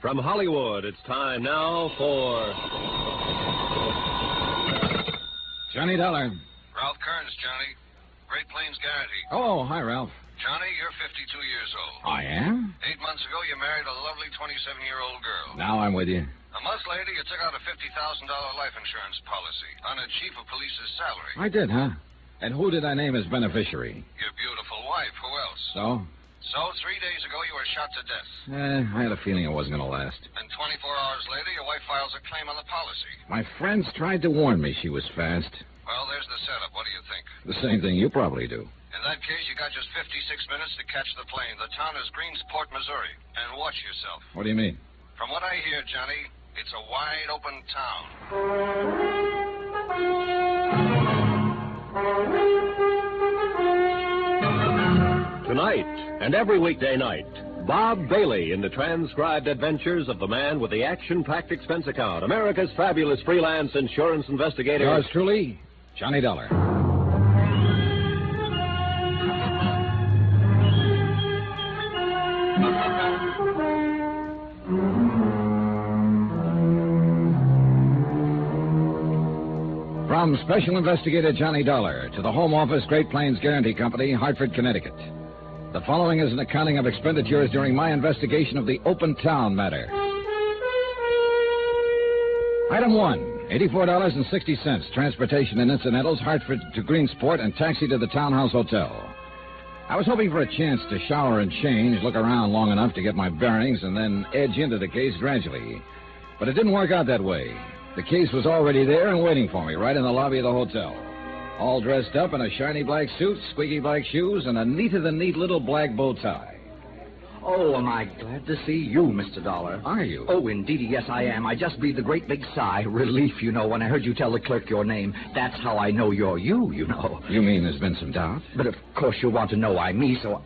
From Hollywood, it's time now for... Johnny Dollar. Ralph Kearns, Johnny. Great Plains Guarantee. Oh, hi, Ralph. Johnny, you're 52 years old. I am? 8 months ago, you married a lovely 27-year-old girl. Now I'm with you. A month later, you took out a $50,000 life insurance policy on a chief of police's salary. I did, huh? And who did I name as beneficiary? Your beautiful wife. Who else? So? So, 3 days ago, you were shot to death. I had a feeling it wasn't going to last. And 24 hours later, your wife files a claim on the policy. My friends tried to warn me she was fast. Well, there's the setup. What do you think? The same thing you probably do. In that case, you got just 56 minutes to catch the plane. The town is Greensport, Missouri. And watch yourself. What do you mean? From what I hear, Johnny, it's a wide open town. Tonight, and every weekday night, Bob Bailey in the transcribed adventures of the man with the action-packed expense account, America's fabulous freelance insurance investigator. Yours truly, Johnny Dollar. From Special Investigator Johnny Dollar to the Home Office, Great Plains Guarantee Company, Hartford, Connecticut. The following is an accounting of expenditures during my investigation of the Open Town matter. Item 1, $84.60, transportation and incidentals, Hartford to Greensport, and taxi to the Townhouse Hotel. I was hoping for a chance to shower and change, look around long enough to get my bearings, and then edge into the case gradually. But it didn't work out that way. The case was already there and waiting for me, right in the lobby of the hotel. All dressed up in a shiny black suit, squeaky black shoes, and a neater-than-neat little black bow tie. Oh, am I glad to see you, Mr. Dollar. Are you? Oh, indeed, yes, I am. I just breathed a great big sigh. Relief, you know, when I heard you tell the clerk your name. That's how I know you're you, you know. You mean there's been some doubt? But of course you'll want to know I'm me, so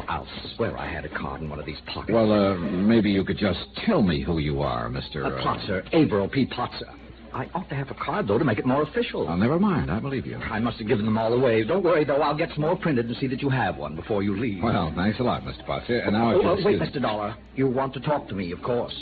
I'll swear I had a card in one of these pockets. Well, maybe you could just tell me who you are, Mr. Potzer, Averill P. Potzer. I ought to have a card, though, to make it more official. Oh, never mind. I believe you. I must have given them all away. Don't worry, though. I'll get some more printed and see that you have one before you leave. Well, thanks a lot, Mr. Potts. And now... wait, Mr. Dollar. You want to talk to me, of course.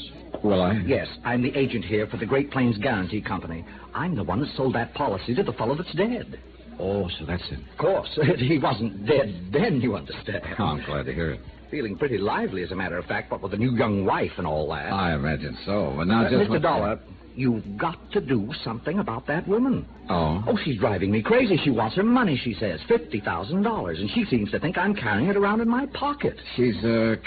Will I? Yes, I'm the agent here for the Great Plains Guarantee Company. I'm the one that sold that policy to the fellow that's dead. Oh, so that's it. Of course. He wasn't dead then, you understand. Oh, I'm glad to hear it. Feeling pretty lively, as a matter of fact, what with the new young wife and all that. I imagine so. But now just... Mr. Dollar... You've got to do something about that woman. Oh? Oh, she's driving me crazy. She wants her money, she says, $50,000, and she seems to think I'm carrying it around in my pocket. She's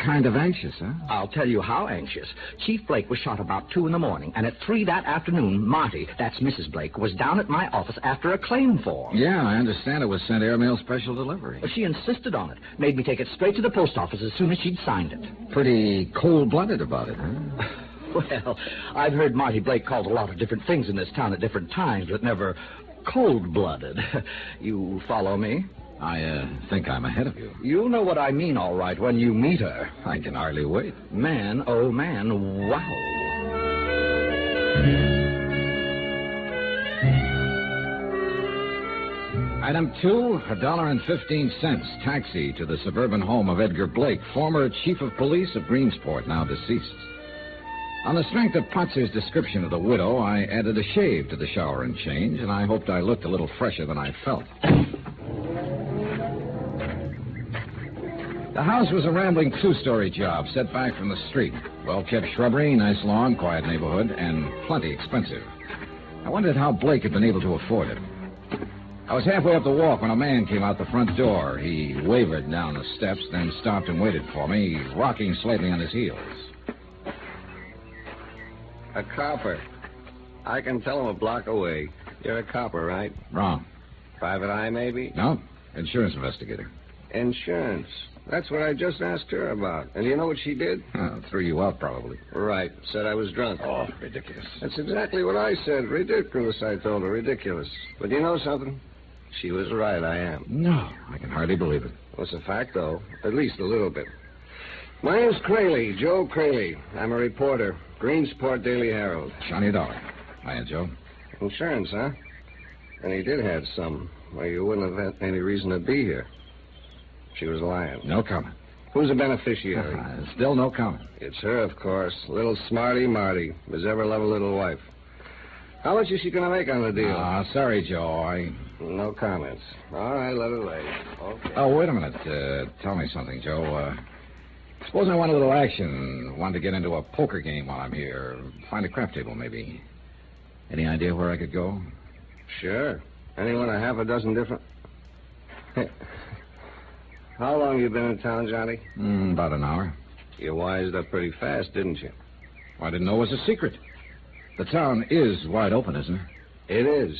kind of anxious, huh? I'll tell you how anxious. Chief Blake was shot about 2 in the morning, and at 3 that afternoon, Marty, that's Mrs. Blake, was down at my office after a claim form. Yeah, I understand it was sent airmail special delivery. Well, she insisted on it, made me take it straight to the post office as soon as she'd signed it. Pretty cold-blooded about it, huh? Well, I've heard Marty Blake called a lot of different things in this town at different times, but never cold-blooded. You follow me? I think I'm ahead of you. You'll know what I mean, all right, when you meet her. I can hardly wait. Man, oh man, wow. Item 2, $1.15, taxi to the suburban home of Edgar Blake, former chief of police of Greensport, now deceased. On the strength of Potzer's description of the widow, I added a shave to the shower and change, and I hoped I looked a little fresher than I felt. The house was a rambling 2-story job set back from the street. Well-kept shrubbery, nice lawn, quiet neighborhood, and plenty expensive. I wondered how Blake had been able to afford it. I was halfway up the walk when a man came out the front door. He wavered down the steps, then stopped and waited for me, rocking slightly on his heels. A copper. I can tell him a block away. You're a copper, right? Wrong. Private eye, maybe? No, insurance investigator. Insurance. That's what I just asked her about. And you know what she did? Threw you out, probably. Right. Said I was drunk. Oh, ridiculous. That's exactly what I said. Ridiculous, I told her. Ridiculous. But you know something? She was right, I am. No, I can hardly believe it. Well, it's a fact, though. At least a little bit. My name's Crayley, Joe Crayley. I'm a reporter. Greensport Daily Herald. Johnny Dollar. Hiya, Joe. Insurance, huh? And he did have some. Well, you wouldn't have had any reason to be here. She was lying. No comment. Who's the beneficiary? Still no comment. It's her, of course. Little smarty Marty. His ever-loving little wife. How much is she going to make on the deal? Sorry, Joe. No comments. All right, let her lay. Okay. Oh, wait a minute. Tell me something, Joe. Suppose I want a little action. Want to get into a poker game while I'm here. Find a craft table, maybe. Any idea where I could go? Sure. Anyone a half a dozen different... How long you been in town, Johnny? About an hour. You wised up pretty fast, didn't you? Well, I didn't know it was a secret. The town is wide open, isn't it? It is.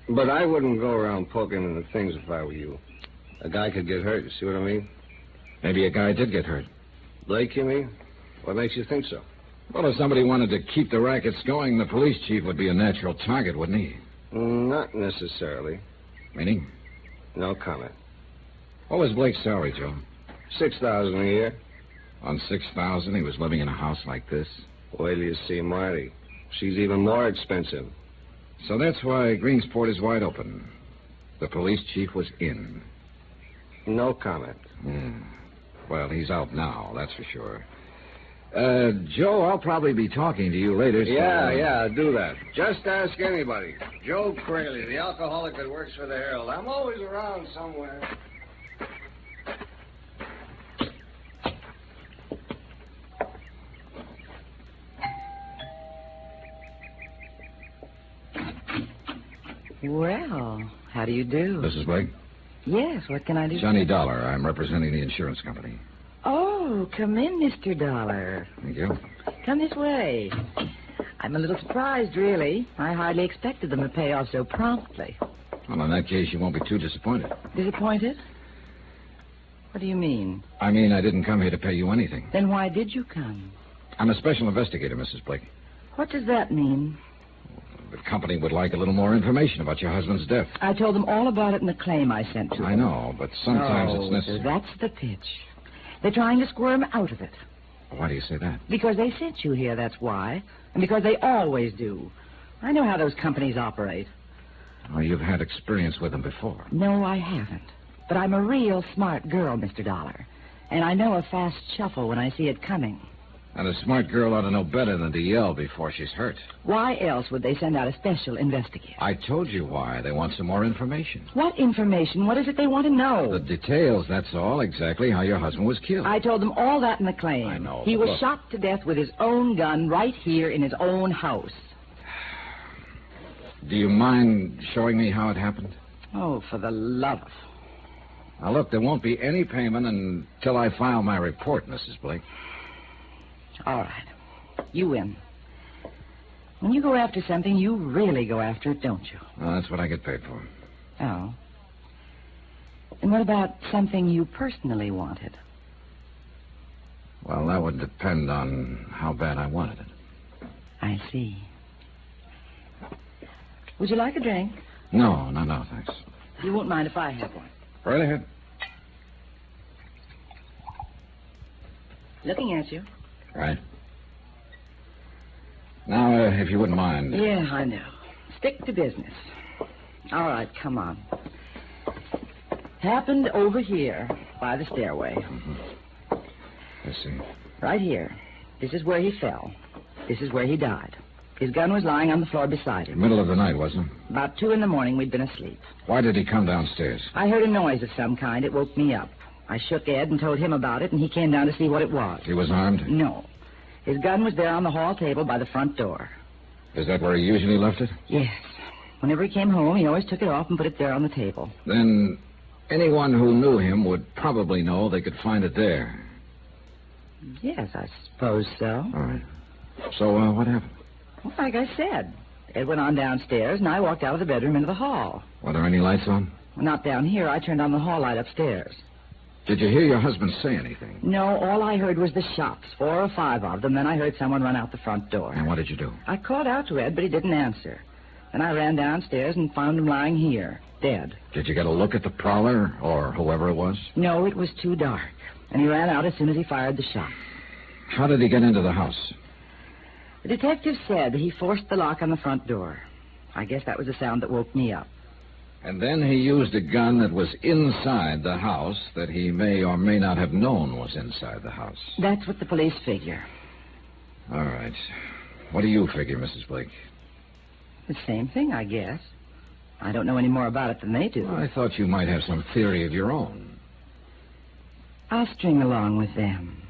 But I wouldn't go around poking into things if I were you. A guy could get hurt, you see what I mean? Maybe a guy did get hurt. Blake, you mean? What makes you think so? Well, if somebody wanted to keep the rackets going, the police chief would be a natural target, wouldn't he? Not necessarily. Meaning? No comment. What was Blake's salary, Joe? $6,000 a year. On $6,000, he was living in a house like this? Wait till you see Marty. She's even more expensive. So that's why Greensport is wide open. The police chief was in. No comment. Well, he's out now, that's for sure. Joe, I'll probably be talking to you later. Yeah, do that. Just ask anybody. Joe Crayley, the alcoholic that works for the Herald. I'm always around somewhere. Well, how do you do? Mrs. Blake? Yes, what can I do? Johnny Dollar. I'm representing the insurance company. Oh, come in, Mr. Dollar. Thank you. Come this way. I'm a little surprised, really. I hardly expected them to pay off so promptly. Well, in that case, you won't be too disappointed. Disappointed? What do you mean? I mean, I didn't come here to pay you anything. Then why did you come? I'm a special investigator, Mrs. Blake. What does that mean? The company would like a little more information about your husband's death. I told them all about it in the claim I sent to them. I know, but sometimes it's necessary. That's the pitch. They're trying to squirm out of it. Why do you say that? Because they sent you here, that's why. And because they always do. I know how those companies operate. Oh, you've had experience with them before. No, I haven't. But I'm a real smart girl, Mr. Dollar. And I know a fast shuffle when I see it coming. And a smart girl ought to know better than to yell before she's hurt. Why else would they send out a special investigator? I told you why. They want some more information. What information? What is it they want to know? The details, that's all. Exactly how your husband was killed. I told them all that in the claim. I know. He was look. shot to death with his own gun right here in his own house. Do you mind showing me how it happened? Oh, for the love of... Now, look, there won't be any payment until I file my report, Mrs. Blake. All right. You win. When you go after something, you really go after it, don't you? Well, that's what I get paid for. Oh. And what about something you personally wanted? Well, that would depend on how bad I wanted it. I see. Would you like a drink? No, thanks. You won't mind if I have one. Right ahead. Looking at you. Right. Now, if you wouldn't mind. Yeah, I know. Stick to business. All right, come on. Happened over here by the stairway. I see. Right here. This is where he fell. This is where he died. His gun was lying on the floor beside him. Middle of the night, wasn't it? About 2 a.m, we'd been asleep. Why did he come downstairs? I heard a noise of some kind. It woke me up. I shook Ed and told him about it, and he came down to see what it was. He was armed? No. His gun was there on the hall table by the front door. Is that where he usually left it? Yes. Whenever he came home, he always took it off and put it there on the table. Then anyone who knew him would probably know they could find it there. Yes, I suppose so. All right. So, what happened? Well, like I said, Ed went on downstairs, and I walked out of the bedroom into the hall. Were there any lights on? Well, not down here. I turned on the hall light upstairs. Did you hear your husband say anything? No, all I heard was the shots, 4 or 5 of them. Then I heard someone run out the front door. And what did you do? I called out to Ed, but he didn't answer. Then I ran downstairs and found him lying here, dead. Did you get a look at the prowler or whoever it was? No, it was too dark. And he ran out as soon as he fired the shot. How did he get into the house? The detective said he forced the lock on the front door. I guess that was the sound that woke me up. And then he used a gun that was inside the house that he may or may not have known was inside the house. That's what the police figure. All right. What do you figure, Mrs. Blake? The same thing, I guess. I don't know any more about it than they do. Well, I thought you might have some theory of your own. I'll string along with them.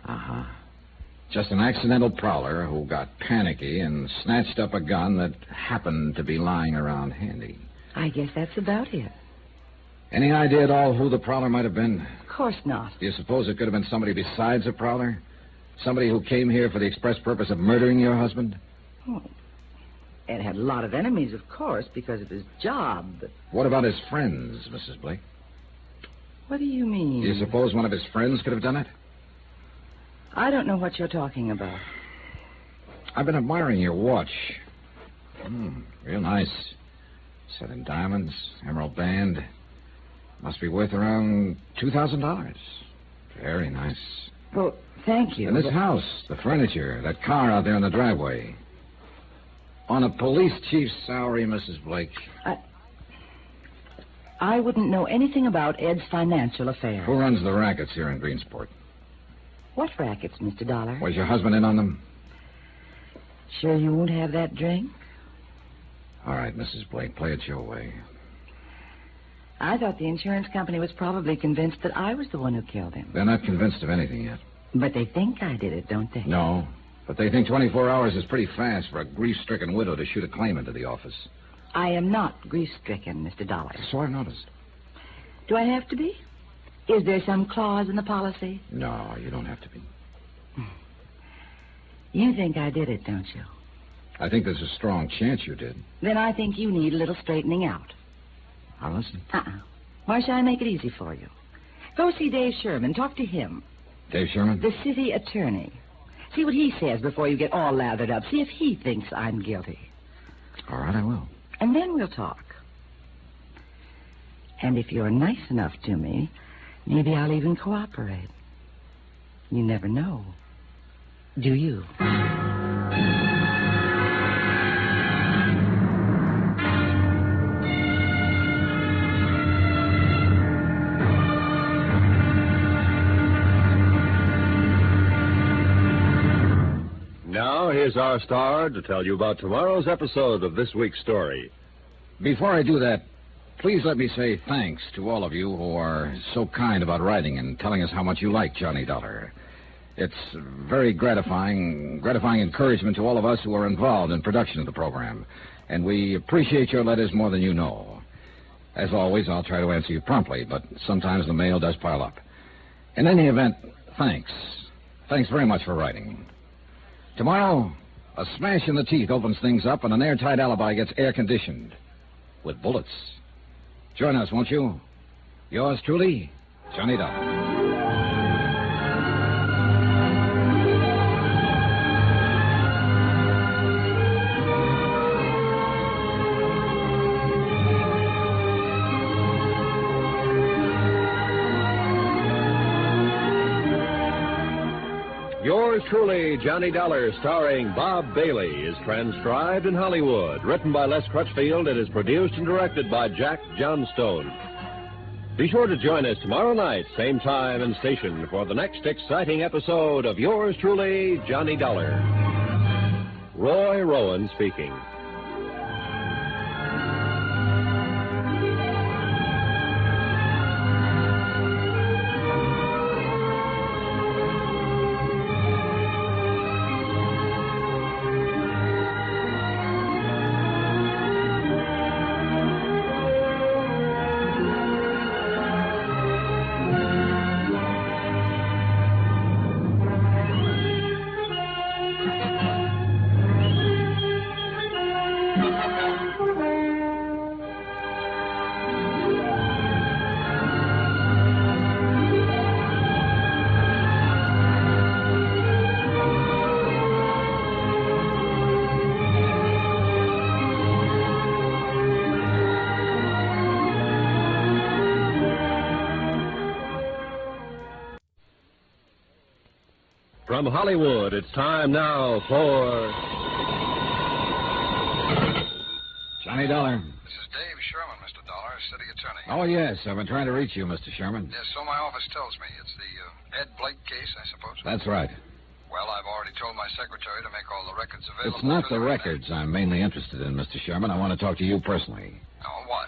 Uh-huh. Just an accidental prowler who got panicky and snatched up a gun that happened to be lying around handy. I guess that's about it. Any idea at all who the prowler might have been? Of course not. Do you suppose it could have been somebody besides a prowler? Somebody who came here for the express purpose of murdering your husband? Oh, Ed had a lot of enemies, of course, because of his job, but... What about his friends, Mrs. Blake? What do you mean? Do you suppose one of his friends could have done it? I don't know what you're talking about. I've been admiring your watch. Real nice. Set in diamonds, emerald band. Must be worth around $2,000. Very nice. Well, thank you. And this house, the furniture, that car out there in the driveway. On a police chief's salary, Mrs. Blake. I wouldn't know anything about Ed's financial affairs. Who runs the rackets here in Greensport? What rackets, Mr. Dollar? Was your husband in on them? Sure you won't have that drink? All right, Mrs. Blake, play it your way. I thought the insurance company was probably convinced that I was the one who killed him. They're not convinced of anything yet. But they think I did it, don't they? No, but they think 24 hours is pretty fast for a grief-stricken widow to shoot a claim into the office. I am not grief-stricken, Mr. Dollar. So I've noticed. Do I have to be? Is there some clause in the policy? No, you don't have to be. You think I did it, don't you? I think there's a strong chance you did. Then I think you need a little straightening out. I'll listen. Why should I make it easy for you? Go see Dave Sherman. Talk to him. Dave Sherman? The city attorney. See what he says before you get all lathered up. See if he thinks I'm guilty. All right, I will. And then we'll talk. And if you're nice enough to me, maybe I'll even cooperate. You never know. Do you? Now, here's our star to tell you about tomorrow's episode of this week's story. Before I do that, please let me say thanks to all of you who are so kind about writing and telling us how much you like Johnny Dollar. It's very gratifying encouragement to all of us who are involved in production of the program. And we appreciate your letters more than you know. As always, I'll try to answer you promptly, but sometimes the mail does pile up. In any event, thanks. Thanks very much for writing. Tomorrow, a smash in the teeth opens things up and an airtight alibi gets air-conditioned. With bullets. Join us, won't you? Yours truly, Johnny Dollar. Yours truly, Johnny Dollar, starring Bob Bailey, is transcribed in Hollywood. Written by Les Crutchfield, it is produced and directed by Jack Johnstone. Be sure to join us tomorrow night, same time and station, for the next exciting episode of Yours truly, Johnny Dollar. Roy Rowan speaking. From Hollywood, it's time now for... Johnny Dollar. This is Dave Sherman, Mr. Dollar. city attorney. Oh, yes. I've been trying to reach you, Mr. Sherman. Yes, so my office tells me. It's the Ed Blake case, I suppose. That's right. Well, I've already told my secretary to make all the records available. It's not to the them. records I'm mainly interested in, Mr. Sherman. I want to talk to you personally. Oh, why?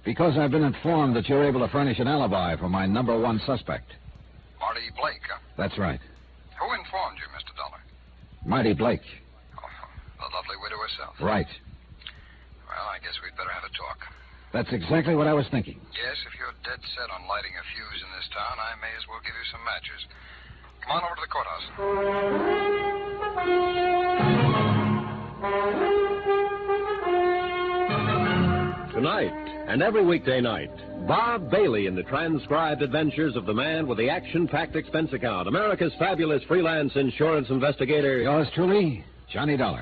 Because I've been informed that you're able to furnish an alibi for my number one suspect. Marty Blake, huh? That's right. Who informed you, Mr. Dollar? Marty Blake. Oh, the lovely widow herself. Right. Well, I guess we'd better have a talk. That's exactly what I was thinking. Yes, if you're dead set on lighting a fuse in this town, I may as well give you some matches. Come on over to the courthouse. Tonight, and every weekday night, Bob Bailey in the transcribed adventures of the man with the action-packed expense account, America's fabulous freelance insurance investigator. Yours truly, Johnny Dollar.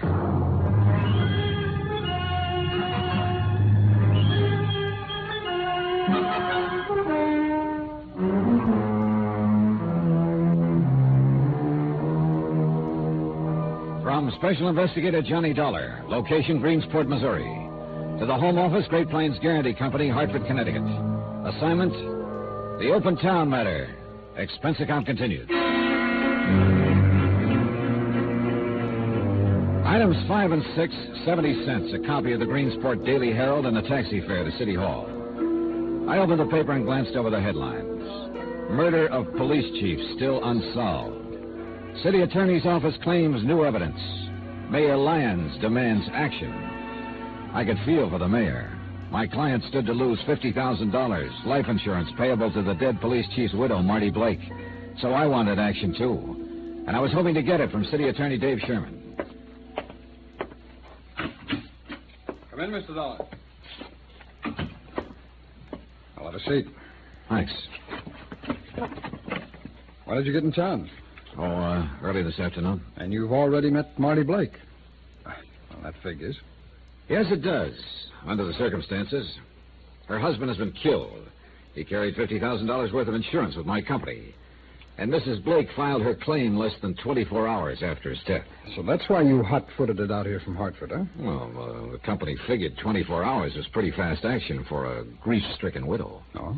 From Special Investigator Johnny Dollar, location Greensport, Missouri, to the Home Office, Great Plains Guarantee Company, Hartford, Connecticut. Assignment, the open town matter. Expense account continued. Items 5 and 6, 70 cents. A copy of the Greensport Daily Herald and a taxi fare to City Hall. I opened the paper and glanced over the headlines. Murder of police chief still unsolved. City Attorney's Office claims new evidence. Mayor Lyons demands action. I could feel for the mayor. My client stood to lose $50,000, life insurance payable to the dead police chief's widow, Marty Blake. So I wanted action, too. And I was hoping to get it from City Attorney Dave Sherman. Come in, Mr. Dollar. I'll have a seat. Thanks. Why did you get in town? Early this afternoon. And you've already met Marty Blake. Well, that figures. Yes, it does. Under the circumstances. Her husband has been killed. He carried $50,000 worth of insurance with my company. And Mrs. Blake filed her claim less than 24 hours after his death. So that's why you hot-footed it out here from Hartford, huh? Well, the company figured 24 hours was pretty fast action for a grief-stricken widow. Oh?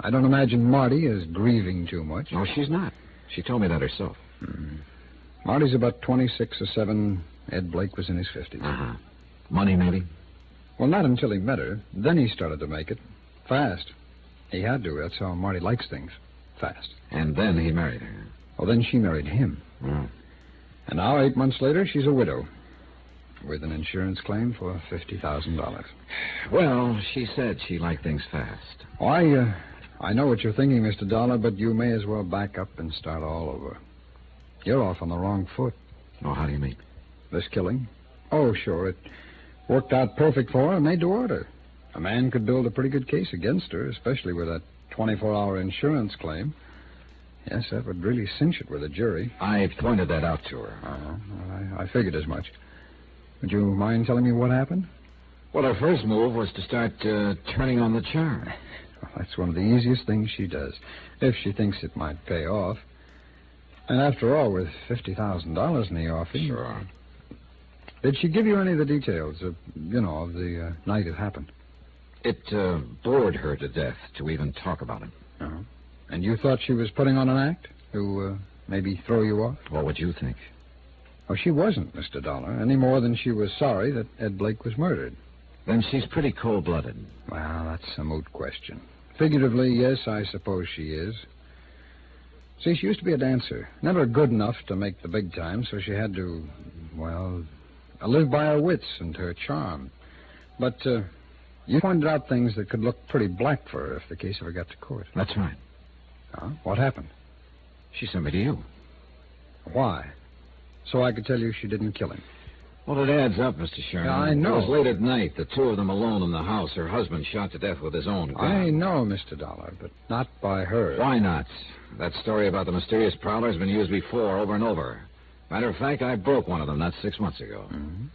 I don't imagine Marty is grieving too much. No, she's not. She told me that herself. Marty's about 26 or 7. Ed Blake was in his 50s. Uh-huh. Money, maybe? Well, not until he met her. Then he started to make it. Fast. He had to. That's how Marty likes things. Fast. And then he married her. Well, then she married him. Oh. And now, 8 months later, she's a widow. With an insurance claim for $50,000. Well, she said she liked things fast. Oh, I know what you're thinking, Mr. Dollar, but you may as well back up and start all over. You're off on the wrong foot. Oh, how do you mean? This killing? Oh, sure. It worked out perfect for her and made to order. A man could build a pretty good case against her, especially with that 24-hour insurance claim. Yes, that would really cinch it with a jury. I pointed that out to her. Well, I figured as much. Would you mind telling me what happened? Well, her first move was to start turning on the charm. Well, that's one of the easiest things she does, if she thinks it might pay off. And after all, with $50,000 in the offing... Sure. Did she give you any of the details of the night it happened? It bored her to death to even talk about it. Uh-huh. And you thought she was putting on an act to maybe throw you off? What would you think? Oh, she wasn't, Mr. Dollar, any more than she was sorry that Ed Blake was murdered. Then she's pretty cold-blooded. Well, that's a moot question. Figuratively, yes, I suppose she is. See, she used to be a dancer. Never good enough to make the big time, so she had to, live by her wits and her charm. But you pointed out things that could look pretty black for her if the case ever got to court. That's right. Huh? What happened? She sent me to you. Why? So I could tell you she didn't kill him. Well, it adds up, Mr. Sherman. Yeah, I know. It was late at night, the two of them alone in the house. Her husband shot to death with his own gun. I know, Mr. Dollar, but not by her. Why not? That story about the mysterious prowler has been used before, over and over. Matter of fact, I broke one of them not 6 months ago. Mm-hmm.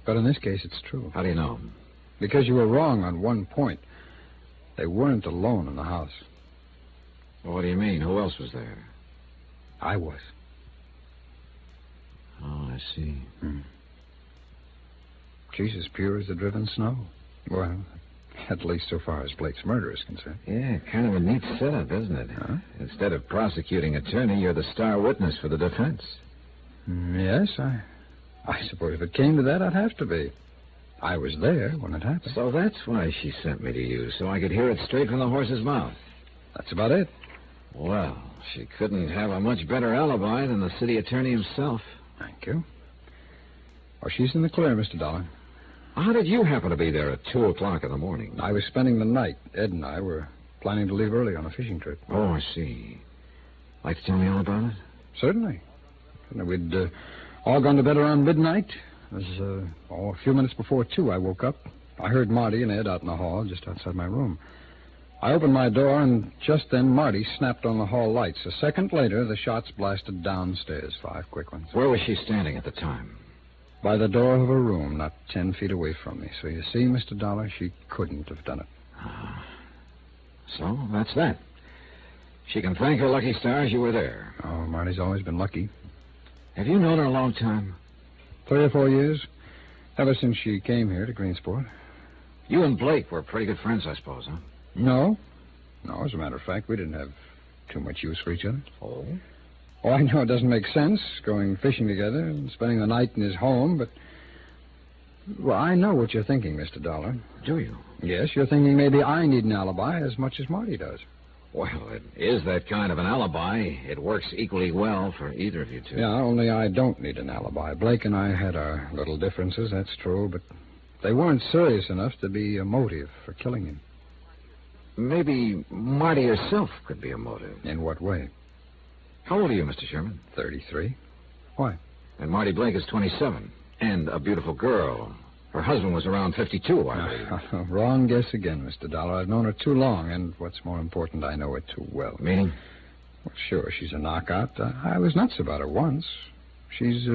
But in this case, it's true. How do you know? Because you were wrong on one point. They weren't alone in the house. Well, what do you mean? Who else was there? I was. Oh, I see. She's as pure as the driven snow. Well, At least so far as Blake's murder is concerned. Yeah, kind of a neat setup, isn't it? Huh? Instead of prosecuting attorney, you're the star witness for the defense. Yes, I suppose if it came to that, I'd have to be. I was there when it happened. So that's why she sent me to you, so I could hear it straight from the horse's mouth. That's about it. Well, she couldn't have a much better alibi than the city attorney himself. Thank you. Oh, she's in the clear, Mr. Dollar. How did you happen to be there at 2 o'clock in the morning? I was spending the night. Ed and I were planning to leave early on a fishing trip. Oh, I see. Like to tell me all about it? Certainly. We'd all gone to bed around midnight. It was a few minutes before 2 I woke up. I heard Marty and Ed out in the hall just outside my room. I opened my door, and just then Marty snapped on the hall lights. A second later, the shots blasted downstairs. 5 quick ones. Where was she standing at the time? By the door of a room not 10 feet away from me. So you see, Mr. Dollar, she couldn't have done it. So that's that. She can thank her lucky stars you were there. Oh, Marty's always been lucky. Have you known her a long time? 3 or 4 years. Ever since she came here to Greensport. You and Blake were pretty good friends, I suppose, huh? No. No, as a matter of fact, we didn't have too much use for each other. Oh? Oh, I know it doesn't make sense going fishing together and spending the night in his home, but... Well, I know what you're thinking, Mr. Dollar. Do you? Yes, you're thinking maybe I need an alibi as much as Marty does. Well, it is that kind of an alibi. It works equally well for either of you two. Yeah, only I don't need an alibi. Blake and I had our little differences, that's true, but they weren't serious enough to be a motive for killing him. Maybe Marty herself could be a motive. In what way? How old are you, Mr. Sherman? 33. Why? And Marty Blake is 27. And a beautiful girl. Her husband was around 52, I believe. Wrong guess again, Mr. Dollar. I've known her too long, and what's more important, I know her too well. Meaning? Well, sure, she's a knockout. I was nuts about her once. She's,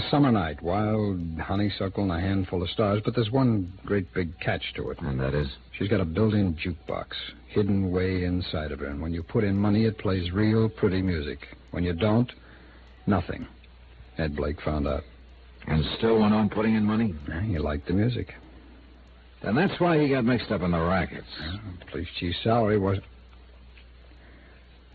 summer night, wild honeysuckle and a handful of stars, but there's one great big catch to it. And that is? She's got a built-in jukebox, hidden way inside of her, and when you put in money, it plays real pretty music. When you don't, nothing. Ed Blake found out. And still went on putting in money? He liked the music. And that's why he got mixed up in the rackets. Police chief's salary was...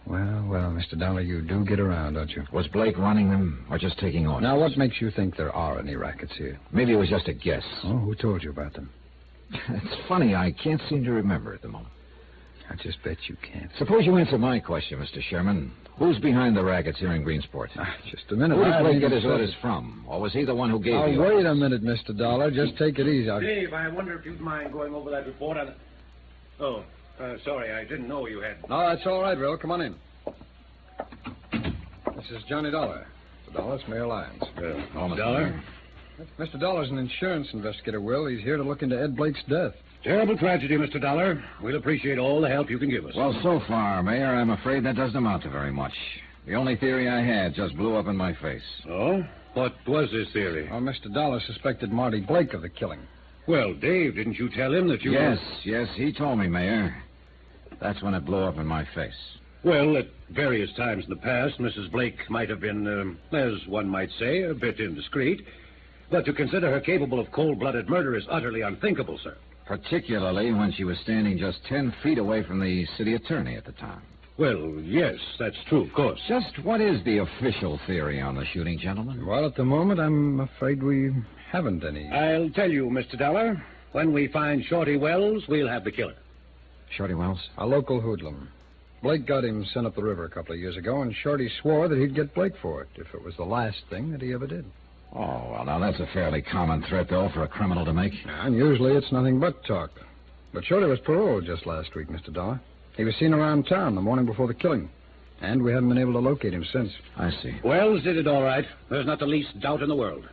Well, Mr. Dollar, you do get around, don't you? Was Blake running them or just taking orders? Now, what makes you think there are any rackets here? Maybe it was just a guess. Oh, who told you about them? It's funny, I can't seem to remember at the moment. I just bet you can't. Suppose you answer my question, Mr. Sherman. Who's behind the rackets here in Greensport? Just a minute. Who did Blake get his orders from? Or was he the one who gave the orders? Wait a minute, Mr. Dollar. Just take it easy. Dave, I wonder if you'd mind going over that report on... Oh, sorry, I didn't know you had... No, that's all right, Will. Come on in. This is Johnny Dollar. Mr. Dollar, it's Mayor Lyons. Mr. Dollar? Mr. Dollar's an insurance investigator, Will. He's here to look into Ed Blake's death. Terrible tragedy, Mr. Dollar. We'll appreciate all the help you can give us. Well, so far, Mayor, I'm afraid that doesn't amount to very much. The only theory I had just blew up in my face. Oh? What was this theory? Well, Mr. Dollar suspected Marty Blake of the killing. Well, Dave, didn't you tell him that you... Yes, he told me, Mayor. That's when it blew up in my face. Well, at various times in the past, Mrs. Blake might have been, as one might say, a bit indiscreet. But to consider her capable of cold-blooded murder is utterly unthinkable, sir. Particularly when she was standing just 10 feet away from the city attorney at the time. Well, yes, that's true, of course. Just what is the official theory on the shooting, gentlemen? Well, at the moment, I'm afraid we haven't any. I'll tell you, Mr. Dollar. When we find Shorty Wells, we'll have the killer. Shorty Wells? A local hoodlum. Blake got him sent up the river a couple of years ago, and Shorty swore that he'd get Blake for it if it was the last thing that he ever did. Oh, well, now that's a fairly common threat, though, for a criminal to make. And usually it's nothing but talk. But Shorty was paroled just last week, Mr. Dollar. He was seen around town the morning before the killing. And we haven't been able to locate him since. I see. Wells did it all right. There's not the least doubt in the world.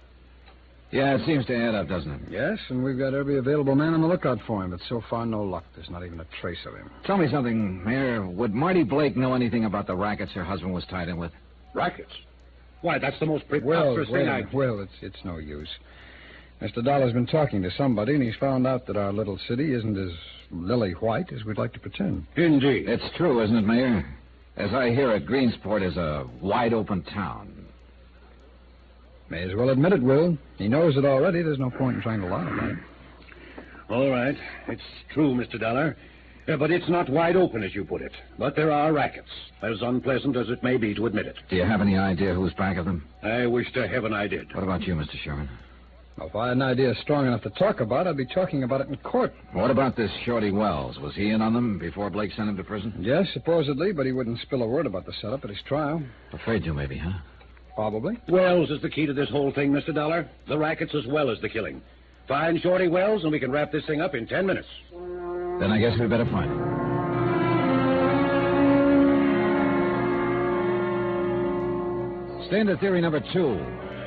Yeah, it seems to add up, doesn't it? Yes, and we've got every available man on the lookout for him, but so far no luck. There's not even a trace of him. Tell me something, Mayor. Would Marty Blake know anything about the rackets her husband was tied in with? Rackets? Why, that's the most preposterous thing I... Well, it's no use. Mr. Dollar's been talking to somebody, and he's found out that our little city isn't as lily white as we'd like to pretend. Indeed. It's true, isn't it, Mayor? As I hear it, Greensport is a wide-open town. May as well admit it, Will. He knows it already. There's no point in trying to lie about it. All right. It's true, Mr. Dollar. But it's not wide open, as you put it. But there are rackets, as unpleasant as it may be to admit it. Do you have any idea who's back of them? I wish to heaven I did. What about you, Mr. Sherman? Well, if I had an idea strong enough to talk about, I'd be talking about it in court. What about this Shorty Wells? Was he in on them before Blake sent him to prison? Yes, supposedly, but he wouldn't spill a word about the setup at his trial. Afraid to, maybe, huh? Probably. Wells is the key to this whole thing, Mr. Dollar. The rackets as well as the killing. Find Shorty Wells, and we can wrap this thing up in 10 minutes. Then I guess we'd better find him. Standard theory number 2.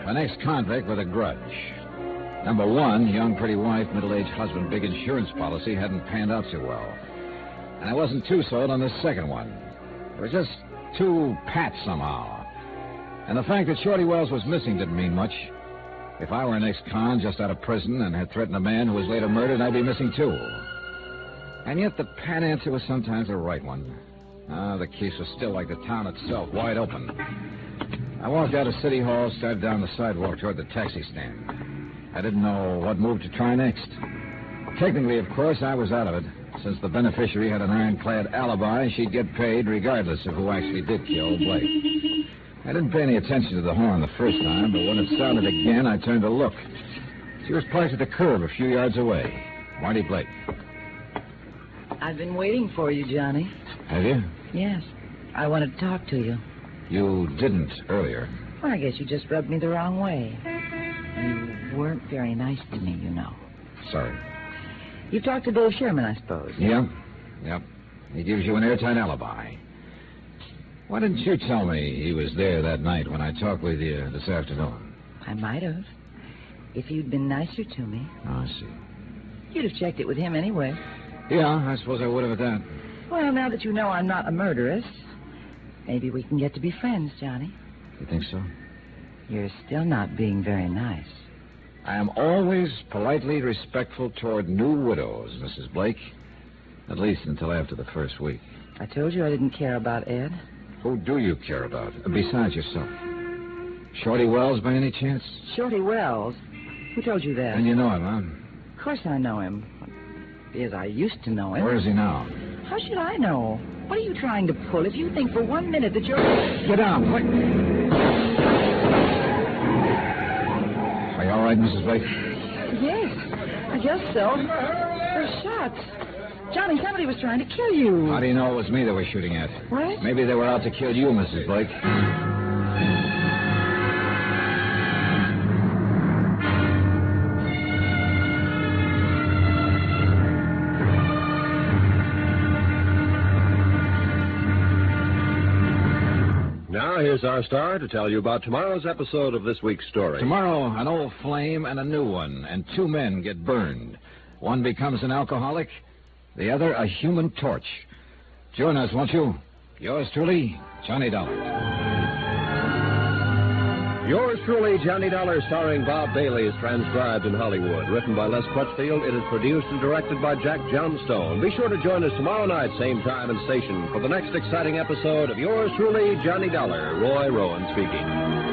An ex-convict with a grudge. Number 1, young pretty wife, middle-aged husband, big insurance policy hadn't panned out so well. And I wasn't too sold on the second one. It was just too pat somehow. And the fact that Shorty Wells was missing didn't mean much. If I were an ex-con just out of prison and had threatened a man who was later murdered, I'd be missing too. And yet the pat answer was sometimes the right one. The case was still like the town itself, wide open. I walked out of City Hall, started down the sidewalk toward the taxi stand. I didn't know what move to try next. Technically, of course, I was out of it. Since the beneficiary had an ironclad alibi, she'd get paid regardless of who actually did kill Blake. I didn't pay any attention to the horn the first time, but when it sounded again, I turned to look. She was parked at the curb a few yards away. Marty Blake. I've been waiting for you, Johnny. Have you? Yes. I wanted to talk to you. You didn't earlier. Well, I guess you just rubbed me the wrong way. You weren't very nice to me, you know. Sorry. You talked to Dave Sherman, I suppose. Yeah? Yep. He gives you an airtight alibi. Why didn't you tell me he was there that night when I talked with you this afternoon? I might have. If you'd been nicer to me. Oh, I see. You'd have checked it with him anyway. Yeah, I suppose I would have at that. Well, now that you know I'm not a murderess, maybe we can get to be friends, Johnny. You think so? You're still not being very nice. I am always politely respectful toward new widows, Mrs. Blake. At least until after the first week. I told you I didn't care about Ed. Who do you care about, besides yourself? Shorty Wells, by any chance? Shorty Wells? Who told you that? And you know him, huh? Of course I know him. As I used to know him. Where is he now? How should I know? What are you trying to pull if you think for 1 minute that you're... Get down. What? Are you all right, Mrs. Blake? Yes, I guess so. They're shots. Johnny, somebody was trying to kill you. How do you know it was me they were shooting at? What? Maybe they were out to kill you, Mrs. Blake. Now, here's our star to tell you about tomorrow's episode of this week's story. Tomorrow, an old flame and a new one, and 2 men get burned. One becomes an alcoholic, the other a human torch. Join us, won't you? Yours truly, Johnny Dollar. Yours truly, Johnny Dollar, starring Bob Bailey, is transcribed in Hollywood. Written by Les Crutchfield, it is produced and directed by Jack Johnstone. Be sure to join us tomorrow night, same time and station, for the next exciting episode of Yours truly, Johnny Dollar. Roy Rowan speaking.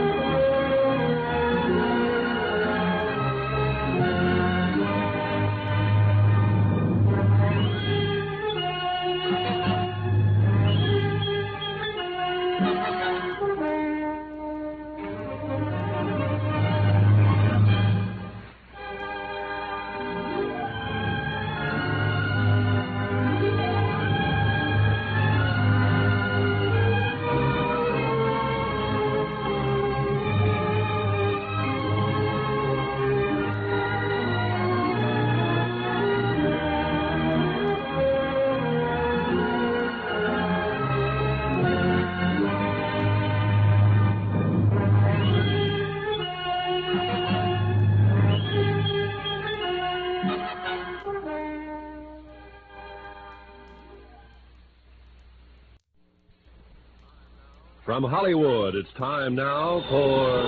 From Hollywood, it's time now for...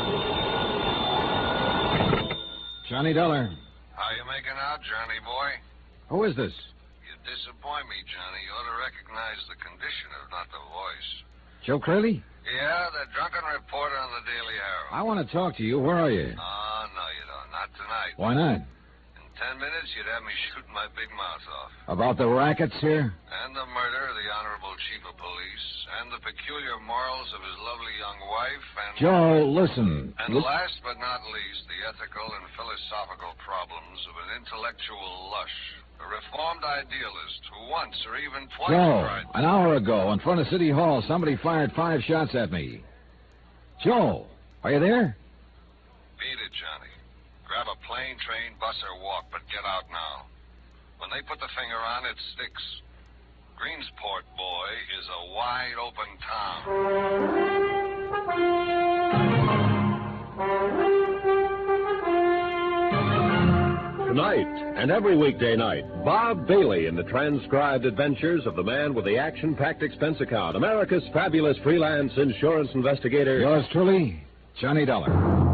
Johnny Dollar. How you making out, Johnny boy? Who is this? You disappoint me, Johnny. You ought to recognize the condition, if not the voice. Joe Crayley? Yeah, the drunken reporter on the Daily Herald. I want to talk to you. Where are you? Oh, no, you don't. Not tonight. Why not? In 10 minutes, you'd have me shooting my big mouth off. About the rackets here? And the murder of the Honorable Chief of Police, and the peculiar morals of his lovely young wife, and... Joe, listen. And last but not least, the ethical and philosophical problems of an intellectual lush, a reformed idealist who once or even twice Joe, tried... an hour ago, in front of City Hall, somebody fired 5 shots at me. Joe, are you there? Beat it, Johnny. Grab a plane, train, bus, or walk, but get out now. When they put the finger on it, sticks. Greensport, boy, is a wide open town. Tonight and every weekday night, Bob Bailey in the transcribed adventures of the man with the action-packed expense account, America's fabulous freelance insurance investigator. Yours truly, Johnny Dollar.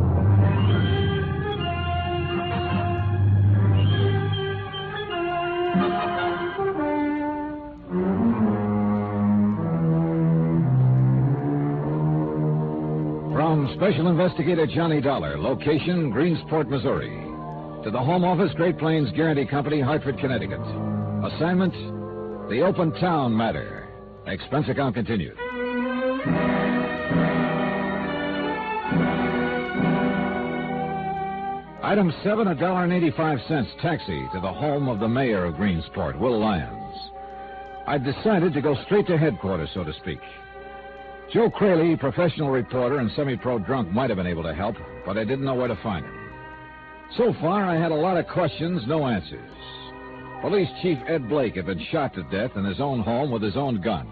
From Special Investigator Johnny Dollar, location Greensport, Missouri, to the Home Office, Great Plains Guarantee Company, Hartford, Connecticut. Assignment, the Open Town Matter. Expense account continued. Item 7, $1.85 taxi to the home of the mayor of Greensport, Will Lyons. I've decided to go straight to headquarters, so to speak. Joe Crayley, professional reporter and semi-pro drunk, might have been able to help, but I didn't know where to find him. So far, I had a lot of questions, no answers. Police Chief Ed Blake had been shot to death in his own home with his own gun.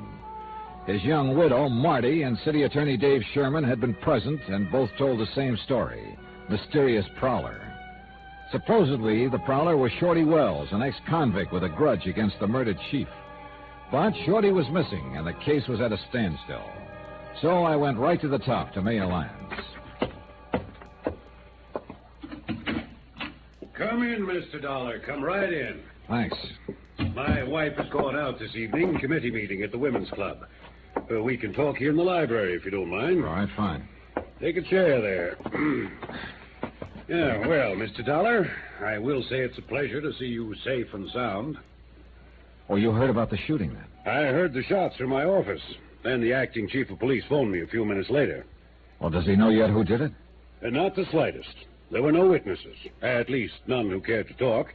His young widow, Marty, and City Attorney Dave Sherman had been present and both told the same story. Mysterious prowler. Supposedly, the prowler was Shorty Wells, an ex-convict with a grudge against the murdered chief. But Shorty was missing, and the case was at a standstill. So I went right to the top, to Mayor Lyons. Come in, Mr. Dollar. Come right in. Thanks. My wife is going out this evening, committee meeting at the Women's Club. We can talk here in the library, if you don't mind. All right, fine. Take a chair there. Yeah, well, Mr. Dollar, I will say it's a pleasure to see you safe and sound. Oh, you heard about the shooting, then? I heard the shots from my office. Then the acting chief of police phoned me a few minutes later. Well, does he know yet who did it? Not the slightest. There were no witnesses. At least none who cared to talk.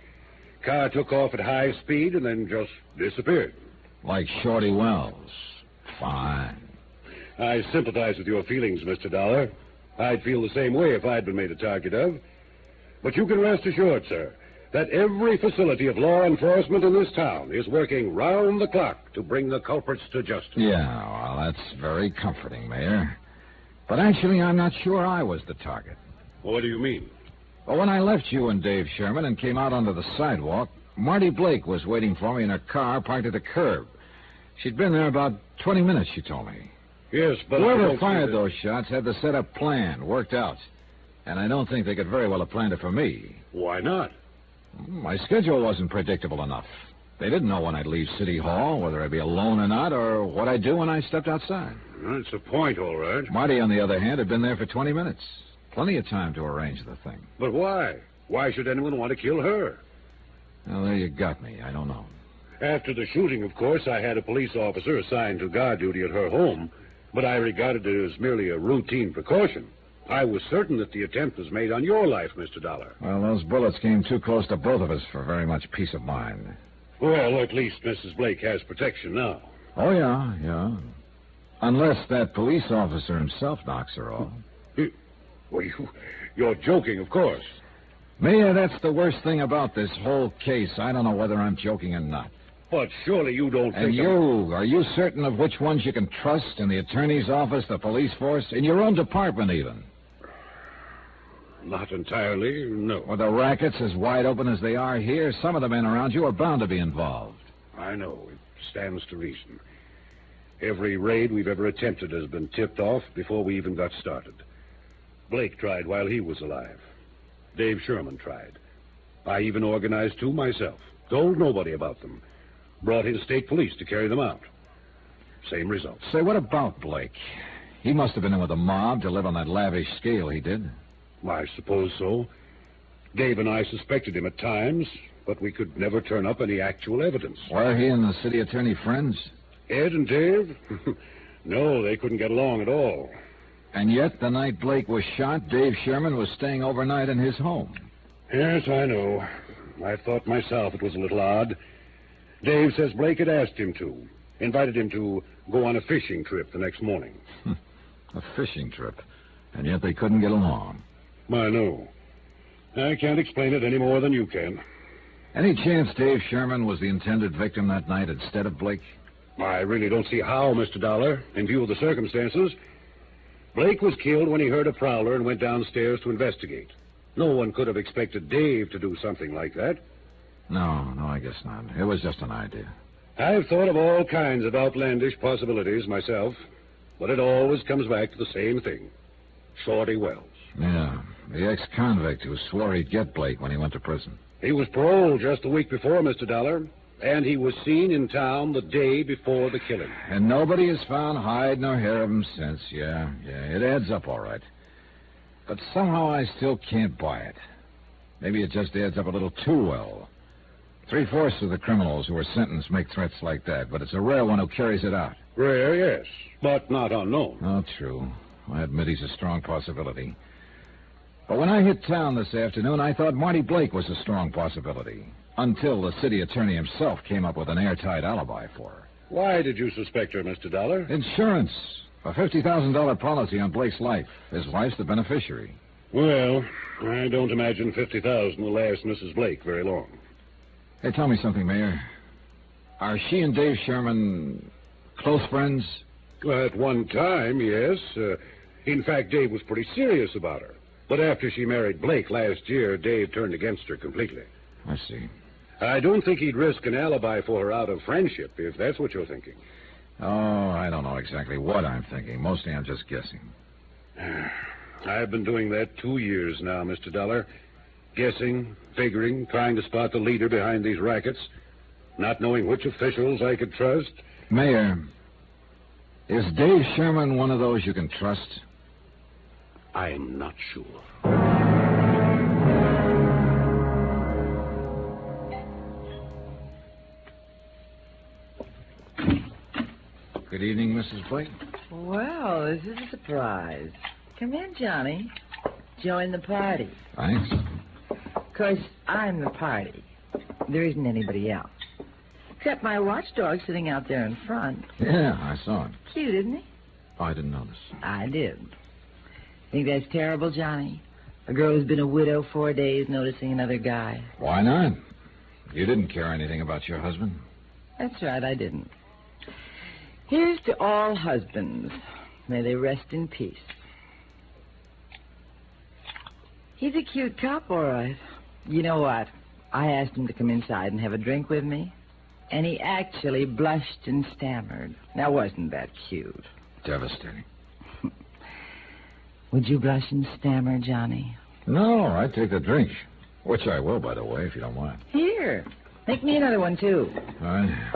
Car took off at high speed and then just disappeared. Like Shorty Wells. Fine. I sympathize with your feelings, Mr. Dollar. I'd feel the same way if I'd been made a target of. But you can rest assured, sir, that every facility of law enforcement in this town is working round the clock to bring the culprits to justice. Yeah, well, that's very comforting, Mayor. But actually, I'm not sure I was the target. What do you mean? Well, when I left you and Dave Sherman and came out onto the sidewalk, Marty Blake was waiting for me in her car parked at the curb. She'd been there about 20 minutes, she told me. Yes, but... Whoever fired those shots had the setup planned, worked out. And I don't think they could very well have planned it for me. Why not? My schedule wasn't predictable enough. They didn't know when I'd leave City Hall, whether I'd be alone or not, or what I'd do when I stepped outside. That's a point, all right. Marty, on the other hand, had been there for 20 minutes. Plenty of time to arrange the thing. But why? Why should anyone want to kill her? Well, there you got me. I don't know. After the shooting, of course, I had a police officer assigned to guard duty at her home, but I regarded it as merely a routine precaution. I was certain that the attempt was made on your life, Mr. Dollar. Well, those bullets came too close to both of us for very much peace of mind. Well, at least Mrs. Blake has protection now. Oh, yeah. Unless that police officer himself knocks her off. Well, you're joking, of course. Mayor, that's the worst thing about this whole case. I don't know whether I'm joking or not. But surely you don't think... And you, are you certain of which ones you can trust in the attorney's office, the police force, in your own department even? Not entirely, no. With the rackets as wide open as they are here, some of the men around you are bound to be involved. I know. It stands to reason. Every raid we've ever attempted has been tipped off before we even got started. Blake tried while he was alive. Dave Sherman tried. I even organized 2 myself. Told nobody about them. Brought in state police to carry them out. Same result. Say, what about Blake? He must have been in with the mob to live on that lavish scale he did. I suppose so. Dave and I suspected him at times, but we could never turn up any actual evidence. Were he and the city attorney friends? Ed and Dave? No, they couldn't get along at all. And yet, the night Blake was shot, Dave Sherman was staying overnight in his home. Yes, I know. I thought myself it was a little odd. Dave says Blake had asked him to, invited him to go on a fishing trip the next morning. A fishing trip. And yet they couldn't get along. I know. I can't explain it any more than you can. Any chance Dave Sherman was the intended victim that night instead of Blake? I really don't see how, Mr. Dollar, in view of the circumstances. Blake was killed when he heard a prowler and went downstairs to investigate. No one could have expected Dave to do something like that. No, I guess not. It was just an idea. I've thought of all kinds of outlandish possibilities myself, but it always comes back to the same thing. Shorty Wells. Yeah, the ex-convict who swore he'd get Blake when he went to prison. He was paroled just a week before, Mr. Dollar, and he was seen in town the day before the killing. And nobody has found hide nor hair of him since. Yeah, it adds up all right. But somehow I still can't buy it. Maybe it just adds up a little too well. 3/4 of the criminals who are sentenced make threats like that, but it's a rare one who carries it out. Rare, yes, but not unknown. Oh, true. I admit he's a strong possibility. But when I hit town this afternoon, I thought Marty Blake was a strong possibility. Until the city attorney himself came up with an airtight alibi for her. Why did you suspect her, Mr. Dollar? Insurance. A $50,000 policy on Blake's life. His wife's the beneficiary. Well, I don't imagine $50,000 will last Mrs. Blake very long. Hey, tell me something, Mayor. Are she and Dave Sherman close friends? At one time, yes. In fact, Dave was pretty serious about her. But after she married Blake last year, Dave turned against her completely. I see. I don't think he'd risk an alibi for her out of friendship, if that's what you're thinking. Oh, I don't know exactly what I'm thinking. Mostly I'm just guessing. I've been doing that 2 years now, Mr. Dollar. Guessing, figuring, trying to spot the leader behind these rackets, not knowing which officials I could trust. Mayor, is Dave Sherman one of those you can trust? I'm not sure. Good evening, Mrs. Blake. Well, this is a surprise. Come in, Johnny. Join the party. Thanks. Of course, I'm the party. There isn't anybody else. Except my watchdog sitting out there in front. Yeah, I saw it. Cute, isn't he? Oh, I didn't notice. I did. Think that's terrible, Johnny? A girl who's been a widow 4 days noticing another guy. Why not? You didn't care anything about your husband. That's right, I didn't. Here's to all husbands. May they rest in peace. He's a cute cop, all right. You know what? I asked him to come inside and have a drink with me, and he actually blushed and stammered. Now, wasn't that cute? Devastating. Would you blush and stammer, Johnny? No, I'd take the drink. Which I will, by the way, if you don't mind. Here. Make me another one, too. All right.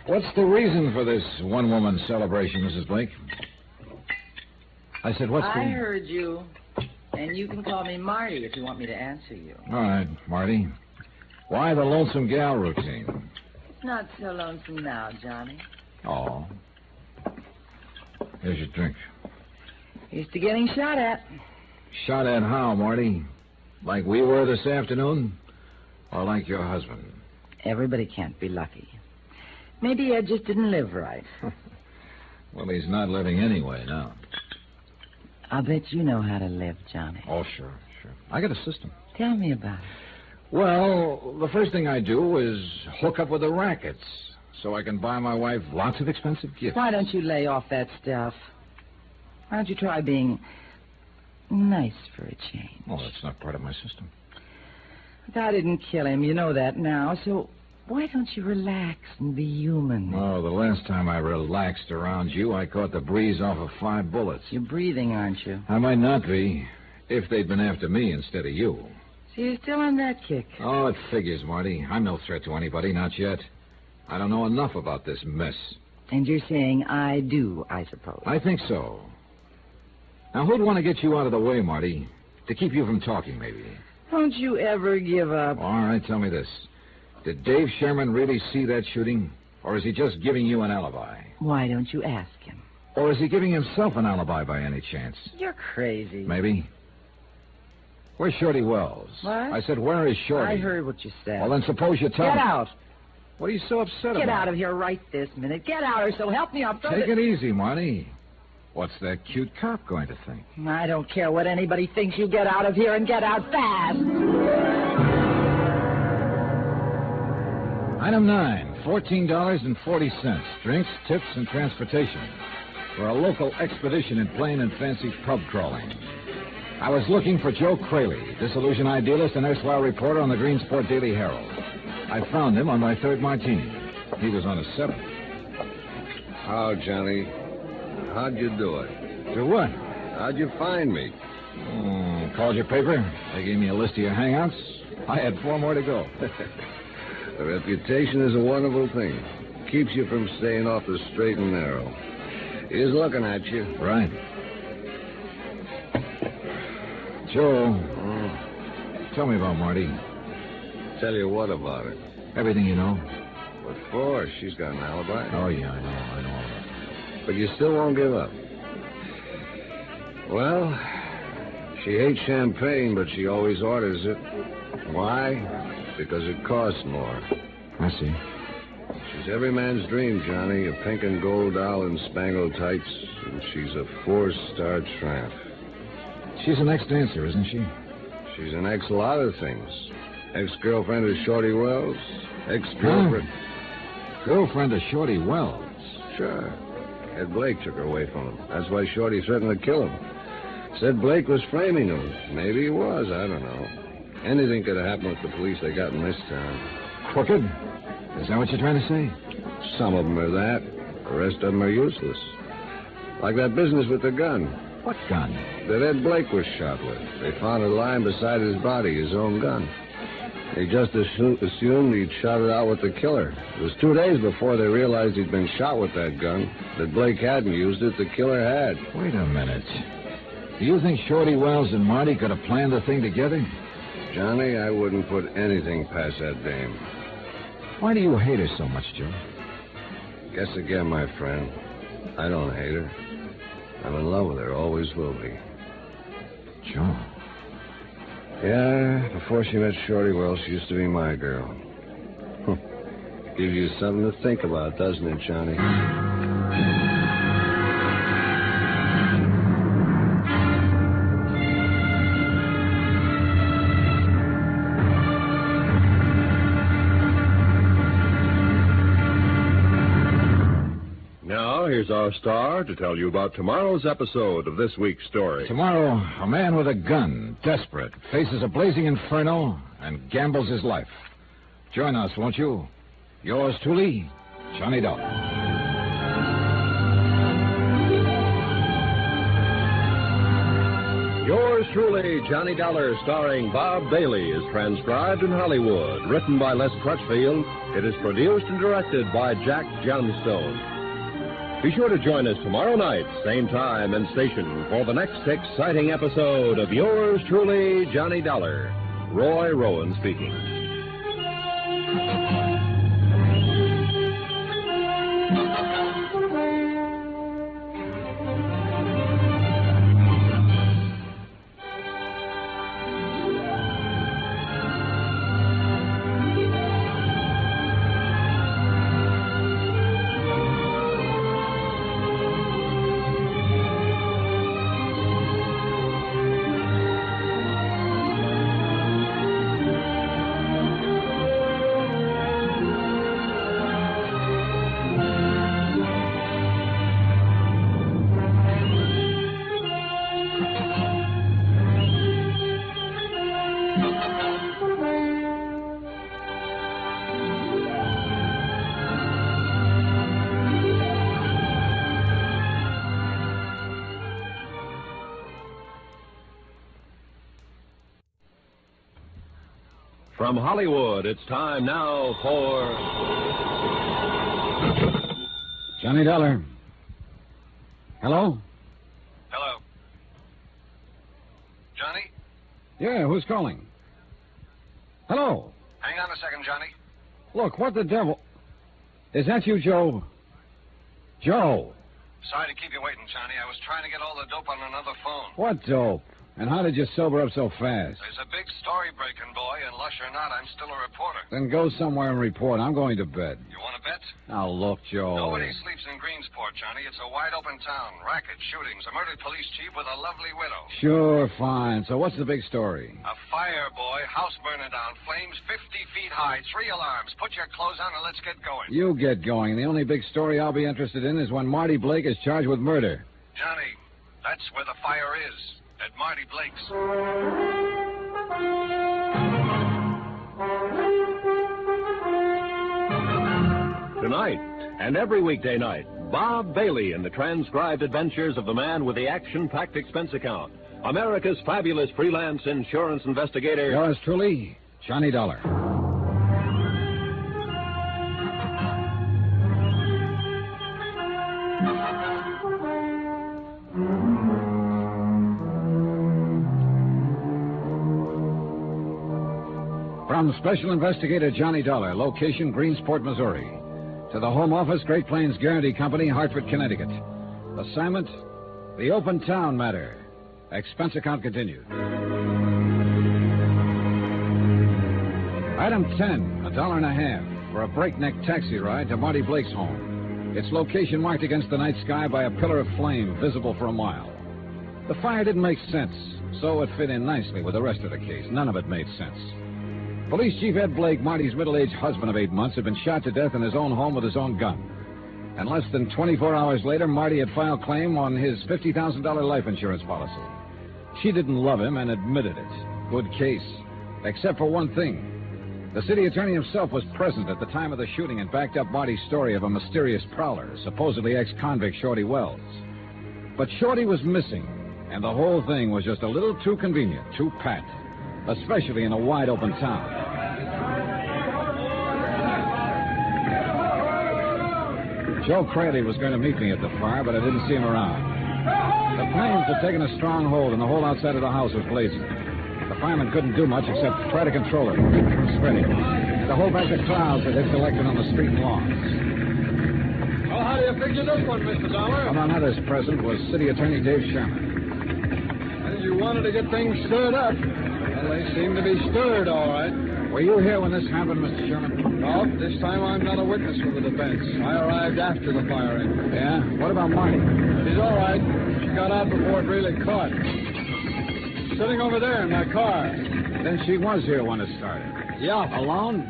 What's the reason for this one-woman celebration, Mrs. Blake? I said, what's the... I heard you. And you can call me Marty if you want me to answer you. All right, Marty. Why the lonesome gal routine? Not so lonesome now, Johnny. Oh. Here's your drink. Used to getting shot at. Shot at how, Marty? Like we were this afternoon? Or like your husband? Everybody can't be lucky. Maybe Ed just didn't live right. Well, he's not living anyway now. I'll bet you know how to live, Johnny. Oh, sure. I got a system. Tell me about it. Well, the first thing I do is hook up with the rackets so I can buy my wife lots of expensive gifts. Why don't you lay off that stuff? Why don't you try being nice for a change? Oh, that's not part of my system. But I didn't kill him. You know that now. So why don't you relax and be human? Oh, the last time I relaxed around you, I caught the breeze off of 5 bullets. You're breathing, aren't you? I might not be, if they'd been after me instead of you. So you're still on that kick? Oh, it figures, Marty. I'm no threat to anybody, not yet. I don't know enough about this mess. And you're saying I do, I suppose. I think so. Now, who'd want to get you out of the way, Marty? To keep you from talking, maybe. Don't you ever give up. All right, tell me this. Did Dave Sherman really see that shooting? Or is he just giving you an alibi? Why don't you ask him? Or is he giving himself an alibi by any chance? You're crazy. Maybe. Where's Shorty Wells? What? I said, where is Shorty? I heard what you said. Well, then suppose you tell me. Get out. What are you so upset about? Get out of here right this minute. Get out, or so help me up. Take it easy, Marty. What's that cute cop going to think? I don't care what anybody thinks. You get out of here and get out fast. Item 9, $14.40. Drinks, tips, and transportation for a local expedition in plain and fancy pub crawling. I was looking for Joe Craley, disillusioned idealist and erstwhile reporter on the Greensport Daily Herald. I found him on my third martini. He was on his seventh. How, Johnny? How'd you do it? Do what? How'd you find me? Called your paper. They gave me a list of your hangouts. I had 4 more to go. A reputation is a wonderful thing. Keeps you from staying off the straight and narrow. He's looking at you. Right. Joe, tell me about Marty. Tell you what about it? Everything you know. What for? She's got an alibi. Oh, yeah, I know all that. But you still won't give up. Well, she hates champagne, but she always orders it. Why? Because it costs more. I see. She's every man's dream, Johnny. A pink and gold doll in spangled tights, and she's a 4-star tramp. She's an ex-dancer, isn't she? She's an ex-lot of things. Ex-girlfriend of Shorty Wells. Ex-girlfriend... Girlfriend of Shorty Wells? Sure. Ed Blake took her away from him. That's why Shorty threatened to kill him. Said Blake was framing him. Maybe he was. I don't know. Anything could have happened with the police they got in this town. Crooked? Is that what you're trying to say? Some of them are that. The rest of them are useless. Like that business with the gun. What gun? That Ed Blake was shot with. They found it lying beside his body, his own gun. They just assumed he'd shot it out with the killer. It was 2 days before they realized he'd been shot with that gun. That Blake hadn't used it, the killer had. Wait a minute. Do you think Shorty Wells and Marty could have planned the thing together? Johnny, I wouldn't put anything past that dame. Why do you hate her so much, Joe? Guess again, my friend. I don't hate her. I'm in love with her, always will be. Joe. Yeah, before she met Shorty Wells, she used to be my girl. Gives you something to think about, doesn't it, Johnny? Now, here's our star to tell you about tomorrow's episode of this week's story. Tomorrow, a man with a gun, desperate, faces a blazing inferno and gambles his life. Join us, won't you? Yours truly, Johnny Dollar. Yours truly, Johnny Dollar, starring Bob Bailey, is transcribed in Hollywood. Written by Les Crutchfield, it is produced and directed by Jack Johnstone. Be sure to join us tomorrow night, same time and station, for the next exciting episode of Yours truly, Johnny Dollar. Roy Rowan speaking. From Hollywood, it's time now for... Johnny Dollar. Hello? Hello. Johnny? Yeah, who's calling? Hello. Hang on a second, Johnny. Look, what the devil... Is that you, Joe? Joe. Sorry to keep you waiting, Johnny. I was trying to get all the dope on another phone. What dope? And how did you sober up so fast? There's a big story breaking, boy, and lush or not, I'm still a reporter. Then go somewhere and report. I'm going to bed. You want to bet? Now, look, Joe. Nobody sleeps in Greensport, Johnny. It's a wide-open town. Rackets, shootings, a murdered police chief with a lovely widow. Sure, fine. So what's the big story? A fire, boy. House burning down. Flames 50 feet high. 3 alarms. Put your clothes on and let's get going. You get going. The only big story I'll be interested in is when Marty Blake is charged with murder. Johnny, that's where the fire is. At Marty Blake's. Tonight, and every weekday night, Bob Bailey in the transcribed adventures of the man with the action-packed expense account. America's fabulous freelance insurance investigator. Yours truly, Johnny Dollar. From Special Investigator Johnny Dollar, location Greensport, Missouri. To the Home Office, Great Plains Guarantee Company, Hartford, Connecticut. Assignment, the Open Town Matter. Expense account continued. Item 10, $1.50 for a breakneck taxi ride to Marty Blake's home. Its location marked against the night sky by a pillar of flame visible for a mile. The fire didn't make sense, so it fit in nicely with the rest of the case. None of it made sense. Police Chief Ed Blake, Marty's middle-aged husband of 8 months, had been shot to death in his own home with his own gun. And less than 24 hours later, Marty had filed claim on his $50,000 life insurance policy. She didn't love him and admitted it. Good case. Except for one thing. The city attorney himself was present at the time of the shooting and backed up Marty's story of a mysterious prowler, supposedly ex-convict Shorty Wells. But Shorty was missing, and the whole thing was just a little too convenient, too pat. Especially in a wide-open town. Joe Crayley was going to meet me at the fire, but I didn't see him around. The flames had taken a strong hold, and the whole outside of the house was blazing. The firemen couldn't do much except try to control it, keep it from spreading, and to hold back the clouds that had collected on the street and lawns. Well, how do you figure this one, Mr. Dollar? Among others present was City Attorney Dave Sherman. Well, you wanted to get things stirred up. Well, they seem to be stirred, all right. Were you here when this happened, Mr. Sherman? No, this time I'm not a witness for the defense. I arrived after the firing. Yeah? What about Marty? She's all right. She got out before it really caught. Sitting over there in my car. Then she was here when it started. Yeah. Alone?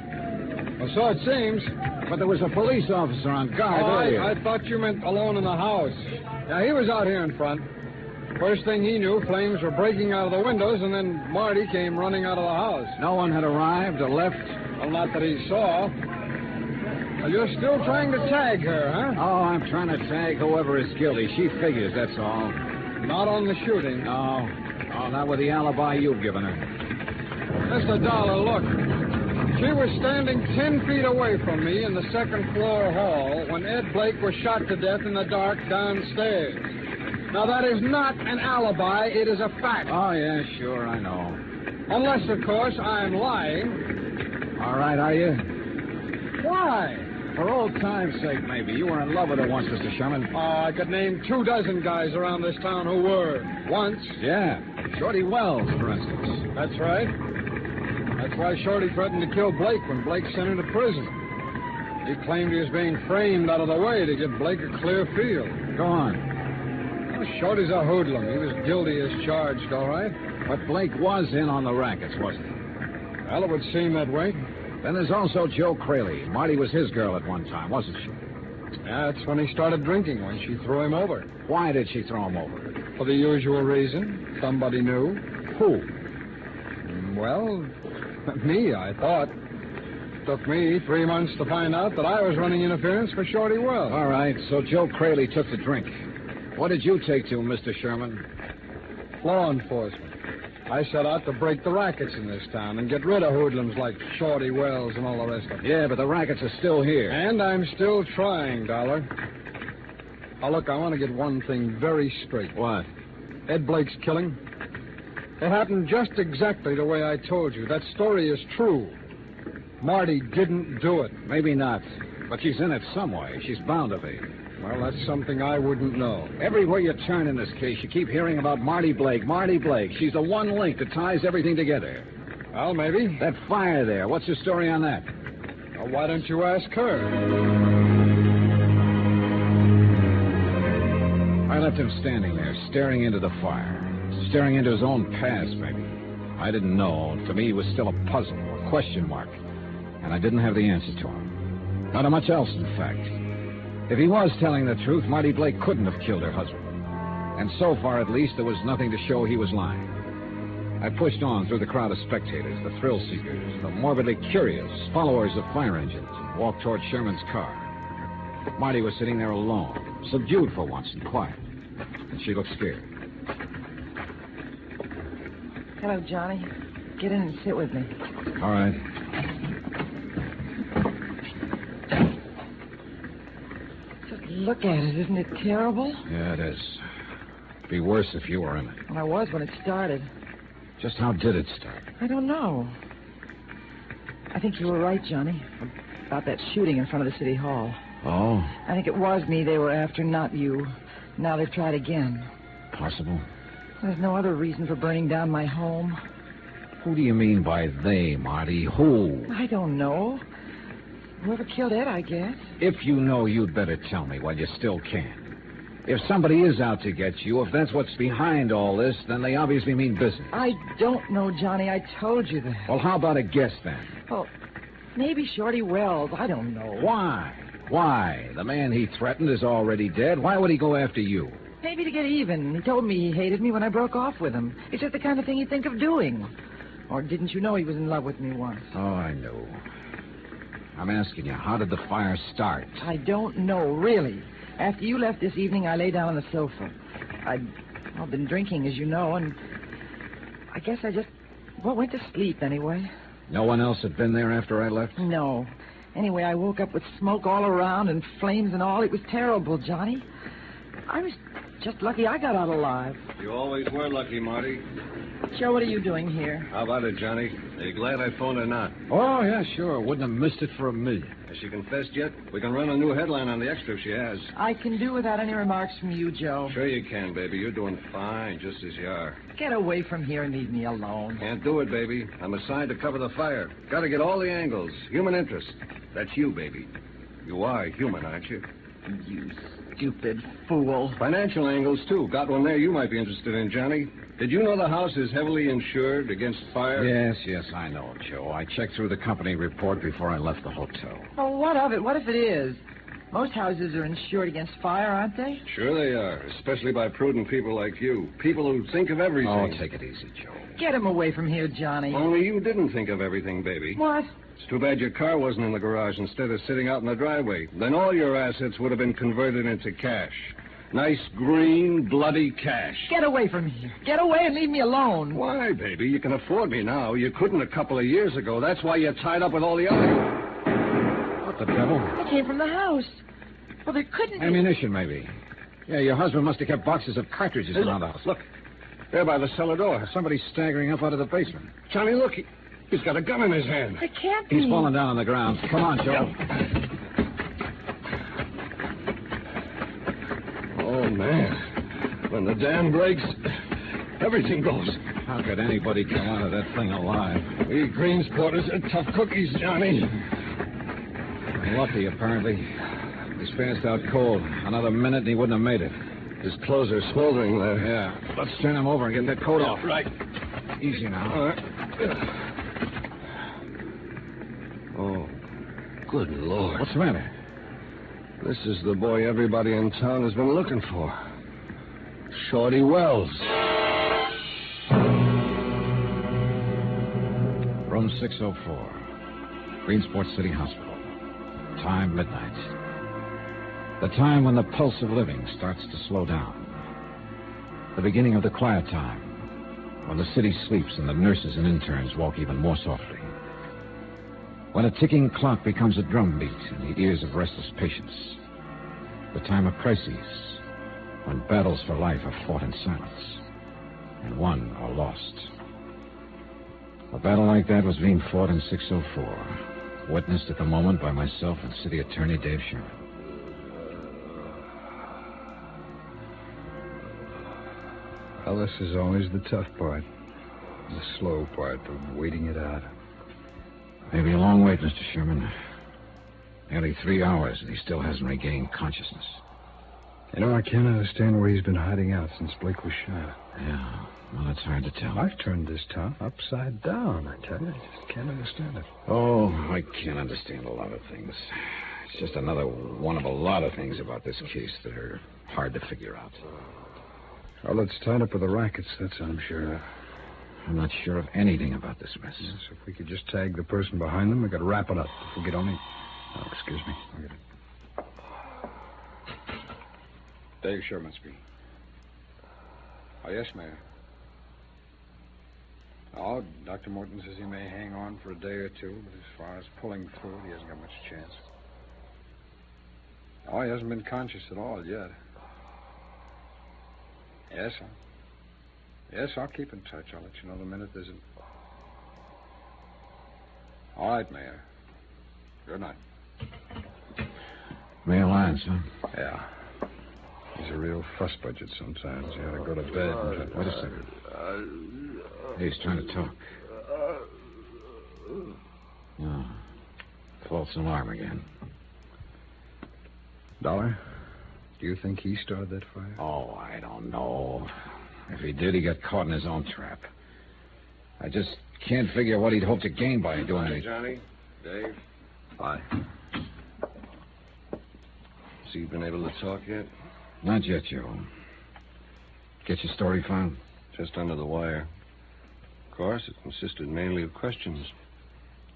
Well, so it seems. But there was a police officer on guard earlier. I thought you meant alone in the house. Now, he was out here in front. First thing he knew, flames were breaking out of the windows, and then Marty came running out of the house. No one had arrived or left? Well, not that he saw. Well, you're still trying to tag her, huh? Oh, I'm trying to tag whoever is guilty. She figures, that's all. Not on the shooting. No. Oh, not with the alibi you've given her. Mr. Dollar, look. She was standing 10 feet away from me in the second-floor hall when Ed Blake was shot to death in the dark downstairs. Now, that is not an alibi. It is a fact. Oh, yeah, sure, I know. Unless, of course, I'm lying. All right, are you? Why? For old time's sake, maybe. You were in love with her once, Mr. Sherman. Oh, I could name 24 guys around this town who were. Once. Yeah. Shorty Wells, for instance. That's right. That's why Shorty threatened to kill Blake when Blake sent him to prison. He claimed he was being framed out of the way to give Blake a clear field. Go on. Well, Shorty's a hoodlum. He was guilty as charged, all right. But Blake was in on the rackets, wasn't he? Well, it would seem that way. Then there's also Joe Crayley. Marty was his girl at one time, wasn't she? Yeah, that's when he started drinking, when she threw him over. Why did she throw him over? For the usual reason. Somebody knew. Who? Well, me, I thought. Took me 3 months to find out that I was running interference for Shorty Wells. All right, so Joe Crayley took the drink. What did you take to, Mr. Sherman? Law enforcement. I set out to break the rackets in this town and get rid of hoodlums like Shorty Wells and all the rest of them. Yeah, but the rackets are still here. And I'm still trying, Dollar. Now, look, I want to get one thing very straight. What? Ed Blake's killing. It happened just exactly the way I told you. That story is true. Marty didn't do it. Maybe not. But she's in it some way. She's bound to be. Well, that's something I wouldn't know. Everywhere you turn in this case, you keep hearing about Marty Blake. Marty Blake. She's the one link that ties everything together. Well, maybe. That fire there. What's the story on that? Well, why don't you ask her? I left him standing there, staring into the fire. Staring into his own past, maybe. I didn't know. To me, it was still a puzzle, a question mark. And I didn't have the answer to him. Not much else, in fact. If he was telling the truth, Marty Blake couldn't have killed her husband. And so far, at least, there was nothing to show he was lying. I pushed on through the crowd of spectators, the thrill seekers, the morbidly curious, followers of fire engines, and walked toward Sherman's car. Marty was sitting there alone, subdued for once and quiet. And she looked scared. Hello, Johnny. Get in and sit with me. All right. Just look at it. Isn't it terrible? Yeah, it is. It'd be worse if you were in it. Well, I was when it started. Just how did it start? I don't know. I think you were right, Johnny, about that shooting in front of the city hall. Oh? I think it was me they were after, not you. Now they've tried again. Possible. There's no other reason for burning down my home. Who do you mean by they, Marty? Who? I don't know. Whoever killed Ed, I guess. If you know, you'd better tell me while you still can. If somebody is out to get you, if that's what's behind all this, then they obviously mean business. I don't know, Johnny. I told you that. Well, how about a guess, then? Oh, maybe Shorty Wells. I don't know. Why? Why? The man he threatened is already dead. Why would he go after you? Maybe to get even. He told me he hated me when I broke off with him. It's just the kind of thing he'd think of doing. Or didn't you know he was in love with me once? Oh, I know. I'm asking you, how did the fire start? I don't know, really. After you left this evening, I lay down on the sofa. I've been drinking, as you know, and I guess I just, went to sleep anyway. No one else had been there after I left? No. Anyway, I woke up with smoke all around and flames and all. It was terrible, Johnny. I was just lucky I got out alive. You always were lucky, Marty. Joe, what are you doing here? How about it, Johnny? Are you glad I phoned or not? Oh, yeah, sure. Wouldn't have missed it for a million. Has she confessed yet? We can run a new headline on the extra if she has. I can do without any remarks from you, Joe. Sure you can, baby. You're doing fine, just as you are. Get away from here and leave me alone. Can't do it, baby. I'm assigned to cover the fire. Got to get all the angles. Human interest. That's you, baby. You are human, aren't you? You stupid fool. Financial angles, too. Got one there you might be interested in, Johnny. Did you know the house is heavily insured against fire? Yes, I know, Joe. I checked through the company report before I left the hotel. Oh, what of it? What if it is? Most houses are insured against fire, aren't they? Sure they are, especially by prudent people like you. People who think of everything. Oh, take it easy, Joe. Get him away from here, Johnny. Only you didn't think of everything, baby. What? It's too bad your car wasn't in the garage instead of sitting out in the driveway. Then all your assets would have been converted into cash. Nice, green, bloody cash. Get away from here. Get away and leave me alone. Why, baby? You can afford me now. You couldn't a couple of years ago. That's why you're tied up with all the other... What the devil? It came from the house. Well, there couldn't be... Ammunition, maybe. Yeah, your husband must have kept boxes of cartridges around the house. Look, there by the cellar door. Somebody's staggering up out of the basement. Johnny, look. He's got a gun in his hand. It can't be. He's fallen down on the ground. Come on, Joe. Oh, man. When the dam breaks, everything goes. How could anybody come out of that thing alive? We Greensporters are tough cookies, Johnny. Lucky, apparently. He's passed out cold. Another minute and he wouldn't have made it. His clothes are smoldering there. Yeah. Let's turn him over and get that coat off. Right. Easy now. All right. Oh, good Lord. What's the matter? This is the boy everybody in town has been looking for. Shorty Wells. Room 604. Greensport City Hospital. Time, midnight. The time when the pulse of living starts to slow down. The beginning of the quiet time, when the city sleeps and the nurses and interns walk even more softly. When a ticking clock becomes a drumbeat in the ears of restless patients. The time of crises, when battles for life are fought in silence. and won or lost. A battle like that was being fought in 604, witnessed at the moment by myself and City Attorney Dave Sherman. Well, this is always the tough part. The slow part, the waiting it out. Maybe a long wait, Mr. Sherman. Nearly 3 hours, and he still hasn't regained consciousness. You know, I can't understand where he's been hiding out since Blake was shot. Yeah, well, it's hard to tell. I've turned this town upside down, I tell you. I just can't understand it. Oh, I can't understand a lot of things. It's just another one of a lot of things about this case that are hard to figure out. Well, it's tied up with the rackets, that's I'm sure of. I'm not sure of anything about this mess. Yes, if we could just tag the person behind them, we could wrap it up. If we could only... Oh, excuse me. I'll get it. Dave Sherman speaking. Oh, yes, Mayor. Oh, Dr. Morton says he may hang on for a day or two, but as far as pulling through, he hasn't got much chance. Oh, he hasn't been conscious at all yet. Yes, I'll keep in touch. I'll let you know the minute there's an... All right, Mayor. Good night. Mayor Lyons, huh? Yeah. He's a real fuss budget sometimes. He ought to go to bed. Wait a second. Hey, he's trying to talk. Oh. False alarm again. Dollar, do you think he started that fire? Oh, I don't know. If he did, he got caught in his own trap. I just can't figure what he'd hope to gain by doing it. Johnny, Dave. Hi. So you've been able to talk yet? Not yet, Joe. Get your story found? Just under the wire. Of course, it consisted mainly of questions.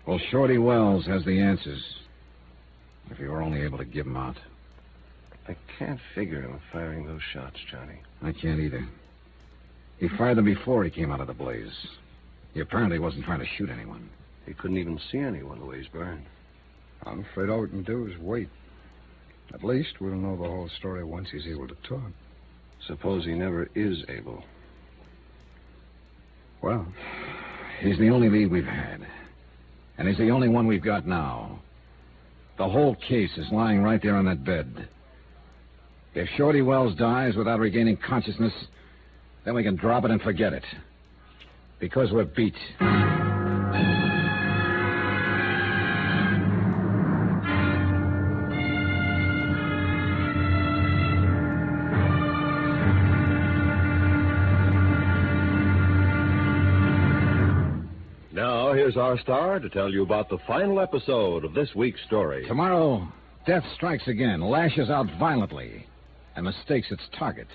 Well, Shorty Wells has the answers. If you were only able to give them out. I can't figure him firing those shots, Johnny. I can't either. He fired them before he came out of the blaze. He apparently wasn't trying to shoot anyone. He couldn't even see anyone the way he's burned. I'm afraid all we can do is wait. At least we'll know the whole story once he's able to talk. Suppose he never is able. Well, he's the only lead we've had. And he's the only one we've got now. The whole case is lying right there on that bed. If Shorty Wells dies without regaining consciousness, then we can drop it and forget it. Because we're beat. Now, here's our star to tell you about the final episode of this week's story. Tomorrow, death strikes again, lashes out violently, and mistakes its target.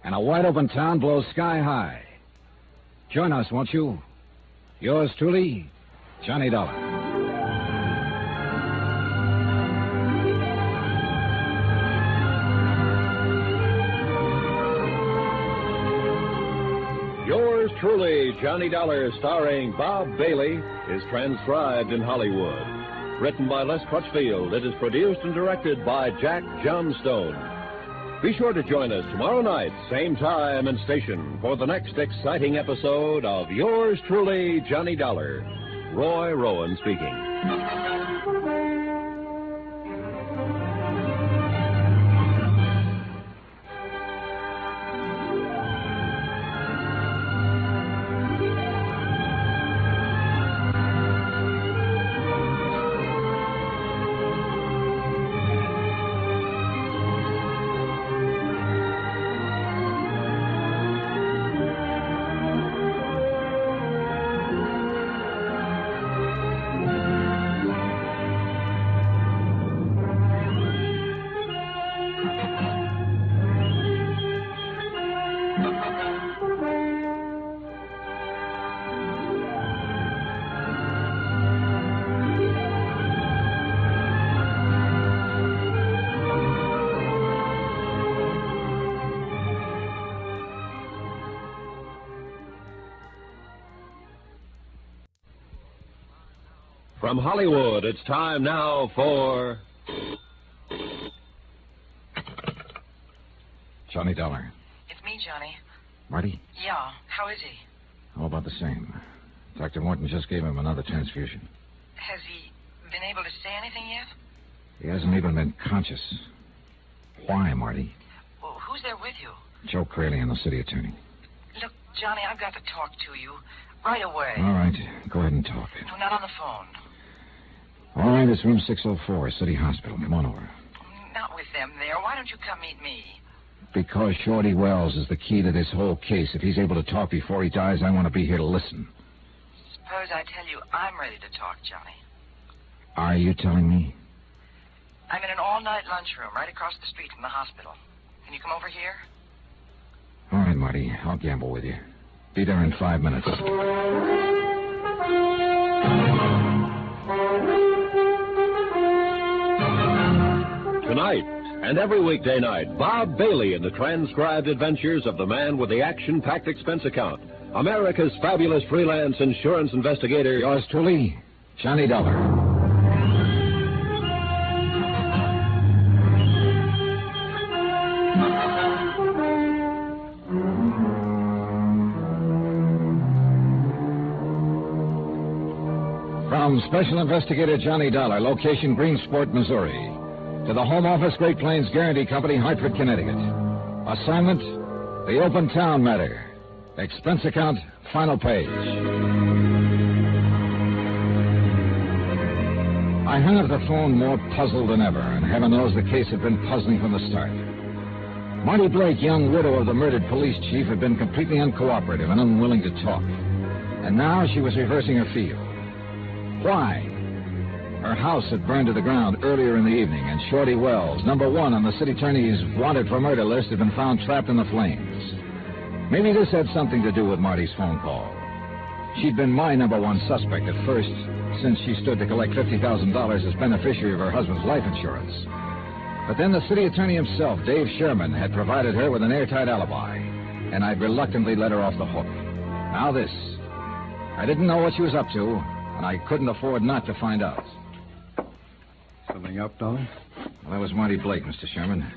And a wide-open town blows sky high. Join us, won't you? Yours truly, Johnny Dollar. Yours truly, Johnny Dollar, starring Bob Bailey, is transcribed in Hollywood. Written by Les Crutchfield, it is produced and directed by Jack Johnstone. Be sure to join us tomorrow night, same time and station, for the next exciting episode of Yours truly, Johnny Dollar. Roy Rowan speaking. From Hollywood, it's time now for... Johnny Dollar. It's me, Johnny. Marty? Yeah, how is he? How about the same? Dr. Morton just gave him another transfusion. Has he been able to say anything yet? He hasn't even been conscious. Why, Marty? Well, who's there with you? Joe Crayley and the city attorney. Look, Johnny, I've got to talk to you right away. All right, go ahead and talk. No, not on the phone. All right, it's room 604, City Hospital. Come on over. Not with them there. Why don't you come meet me? Because Shorty Wells is the key to this whole case. If he's able to talk before he dies, I want to be here to listen. Suppose I tell you I'm ready to talk, Johnny. Are you telling me? I'm in an all-night lunchroom right across the street from the hospital. Can you come over here? All right, Marty. I'll gamble with you. Be there in 5 minutes. Tonight and every weekday night, Bob Bailey in the transcribed adventures of the man with the action-packed expense account. America's fabulous freelance insurance investigator. Yours truly, Johnny Dollar. From Special Investigator Johnny Dollar, location Greensport, Missouri, to the Home Office Great Plains Guarantee Company, Hartford, Connecticut. Assignment, the Open Town Matter. Expense account, final page. I hung up the phone more puzzled than ever, and heaven knows the case had been puzzling from the start. Marty Blake, young widow of the murdered police chief, had been completely uncooperative and unwilling to talk. And now she was reversing her field. Why? Her house had burned to the ground earlier in the evening, and Shorty Wells, number 1 on the city attorney's wanted for murder list, had been found trapped in the flames. Maybe this had something to do with Marty's phone call. She'd been my number 1 suspect at first, since she stood to collect $50,000 as beneficiary of her husband's life insurance. But then the city attorney himself, Dave Sherman, had provided her with an airtight alibi, and I'd reluctantly let her off the hook. Now this. I didn't know what she was up to, and I couldn't afford not to find out. Something up, Dollar? Well, that was Marty Blake, Mr. Sherman.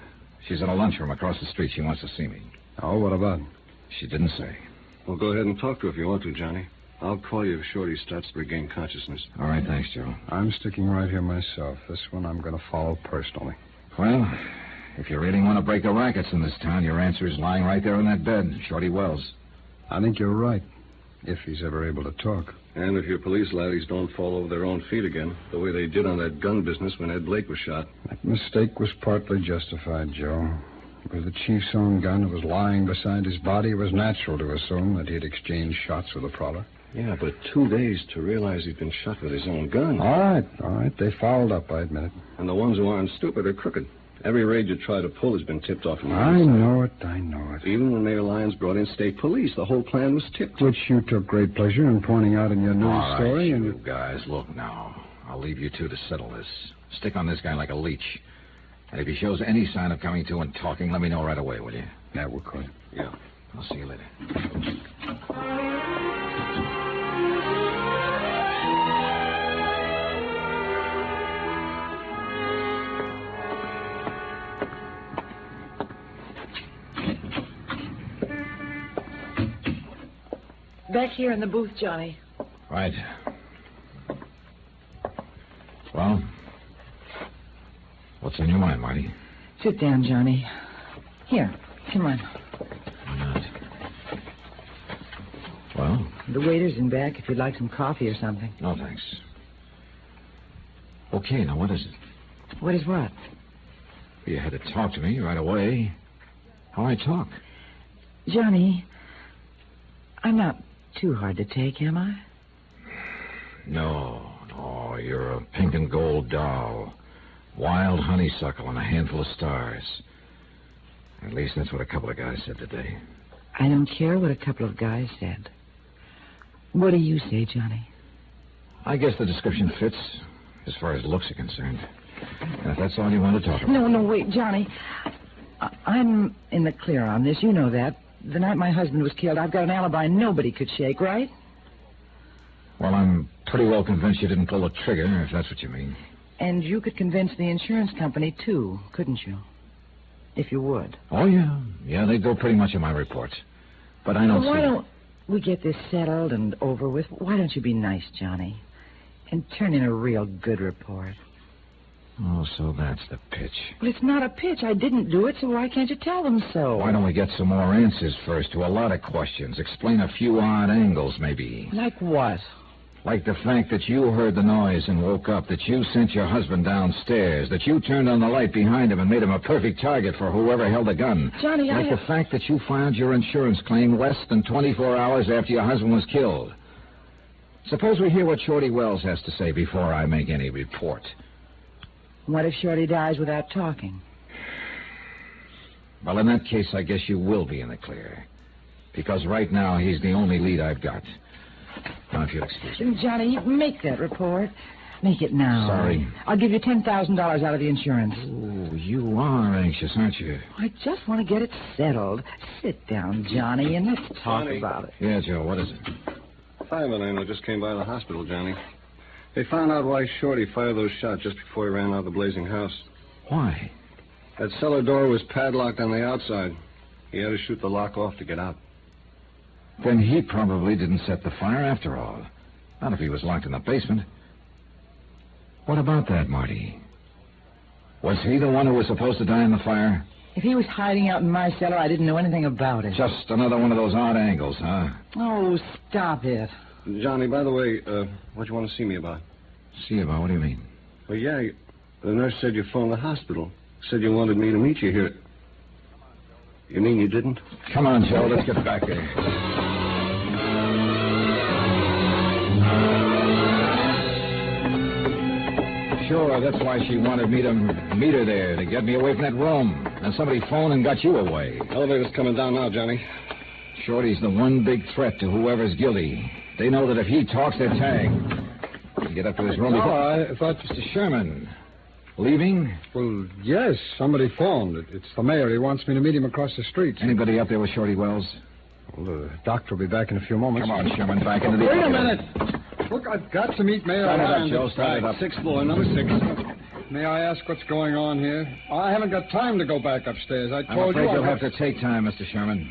She's in a lunchroom across the street. She wants to see me. Oh, what about? She didn't say. Well, go ahead and talk to her if you want to, Johnny. I'll call you if Shorty starts to regain consciousness. All right, thanks, Joe. I'm sticking right here myself. This one I'm going to follow personally. Well, if you really want to break the rackets in this town, your answer is lying right there in that bed, Shorty Wells. I think you're right, if he's ever able to talk. And if your police laddies don't fall over their own feet again, the way they did on that gun business when Ed Blake was shot. That mistake was partly justified, Joe. With the chief's own gun that was lying beside his body, it was natural to assume that he'd exchanged shots with the prowler. Yeah, but 2 days to realize he'd been shot with his own gun. All right. They fouled up, I admit it. And the ones who aren't stupid are crooked. Every raid you try to pull has been tipped off. I know it. Even when Mayor Lyons brought in state police, the whole plan was tipped. Which you took great pleasure in pointing out in your news All story. right, And you guys, look now. I'll leave you two to settle this. Stick on this guy like a leech. And if he shows any sign of coming to and talking, let me know right away, will you? Yeah, we'll call you. Yeah. I'll see you later. Back here in the booth, Johnny. Right. Well, what's on your mind, Marty? Sit down, Johnny. Here, come on. Why not? Well? The waiter's in back if you'd like some coffee or something. No, thanks. Okay, now what is it? What is what? You had to talk to me right away. How I talk? Johnny, I'm not too hard to take, am I? No, you're a pink and gold doll. Wild honeysuckle and a handful of stars. At least that's what a couple of guys said today. I don't care what a couple of guys said. What do you say, Johnny? I guess the description fits as far as looks are concerned. And if that's all you want to talk about... No, wait, Johnny. I'm in the clear on this. You know that. The night my husband was killed, I've got an alibi nobody could shake, right? Well, I'm pretty well convinced you didn't pull the trigger, if that's what you mean. And you could convince the insurance company, too, couldn't you? If you would. Oh, yeah. Yeah, they'd go pretty much on my reports. But I don't Why see... don't we get this settled and over with? Why don't you be nice, Johnny, and turn in a real good report? Oh, so that's the pitch. Well, it's not a pitch. I didn't do it, so why can't you tell them so? Why don't we get some more answers first to a lot of questions? Explain a few odd angles, maybe. Like what? Like the fact that you heard the noise and woke up, that you sent your husband downstairs, that you turned on the light behind him and made him a perfect target for whoever held the gun. Johnny, like the fact that you filed your insurance claim less than 24 hours after your husband was killed. Suppose we hear what Shorty Wells has to say before I make any report. What if Shorty dies without talking? Well, in that case, I guess you will be in the clear. Because right now, he's the only lead I've got. Now, if you'll excuse me. Johnny, make that report. Make it now. Sorry. I'll give you $10,000 out of the insurance. Oh, you are anxious, aren't you? I just want to get it settled. Sit down, Johnny, and let's talk Johnny. about it. Yeah, Joe, what is it? Fireman I know just came by the hospital, Johnny. They found out why Shorty fired those shots just before he ran out of the blazing house. Why? That cellar door was padlocked on the outside. He had to shoot the lock off to get out. Then he probably didn't set the fire after all. Not if he was locked in the basement. What about that, Marty? Was he the one who was supposed to die in the fire? If he was hiding out in my cellar, I didn't know anything about it. Just another one of those odd angles, huh? Oh, stop it. Johnny, by the way, what you want to see me about? See about, what do you mean? Well, yeah, the nurse said you phoned the hospital. Said you wanted me to meet you here. You mean you didn't? Come on, Joe, let's get back there. Sure, that's why she wanted me to meet her there, to get me away from that room. And somebody phoned and got you away. Elevator's coming down now, Johnny. Shorty's the one big threat to whoever's guilty. They know that if he talks, they're tagged. You get up to his room before... I thought... Mr. Sherman, leaving? Well, yes, somebody phoned. It's the mayor. He wants me to meet him across the street. Anybody up there with Shorty Wells? Well, the doctor will be back in a few moments. Come on, Sherman, back into the... Wait a minute! Look, I've got to meet Mayor Start it up, Lyons. Joe. Start it up. Sixth floor, number 6. May I ask what's going on here? I haven't got time to go back upstairs. I I'm told afraid you... you'll have to take time, Mr. Sherman.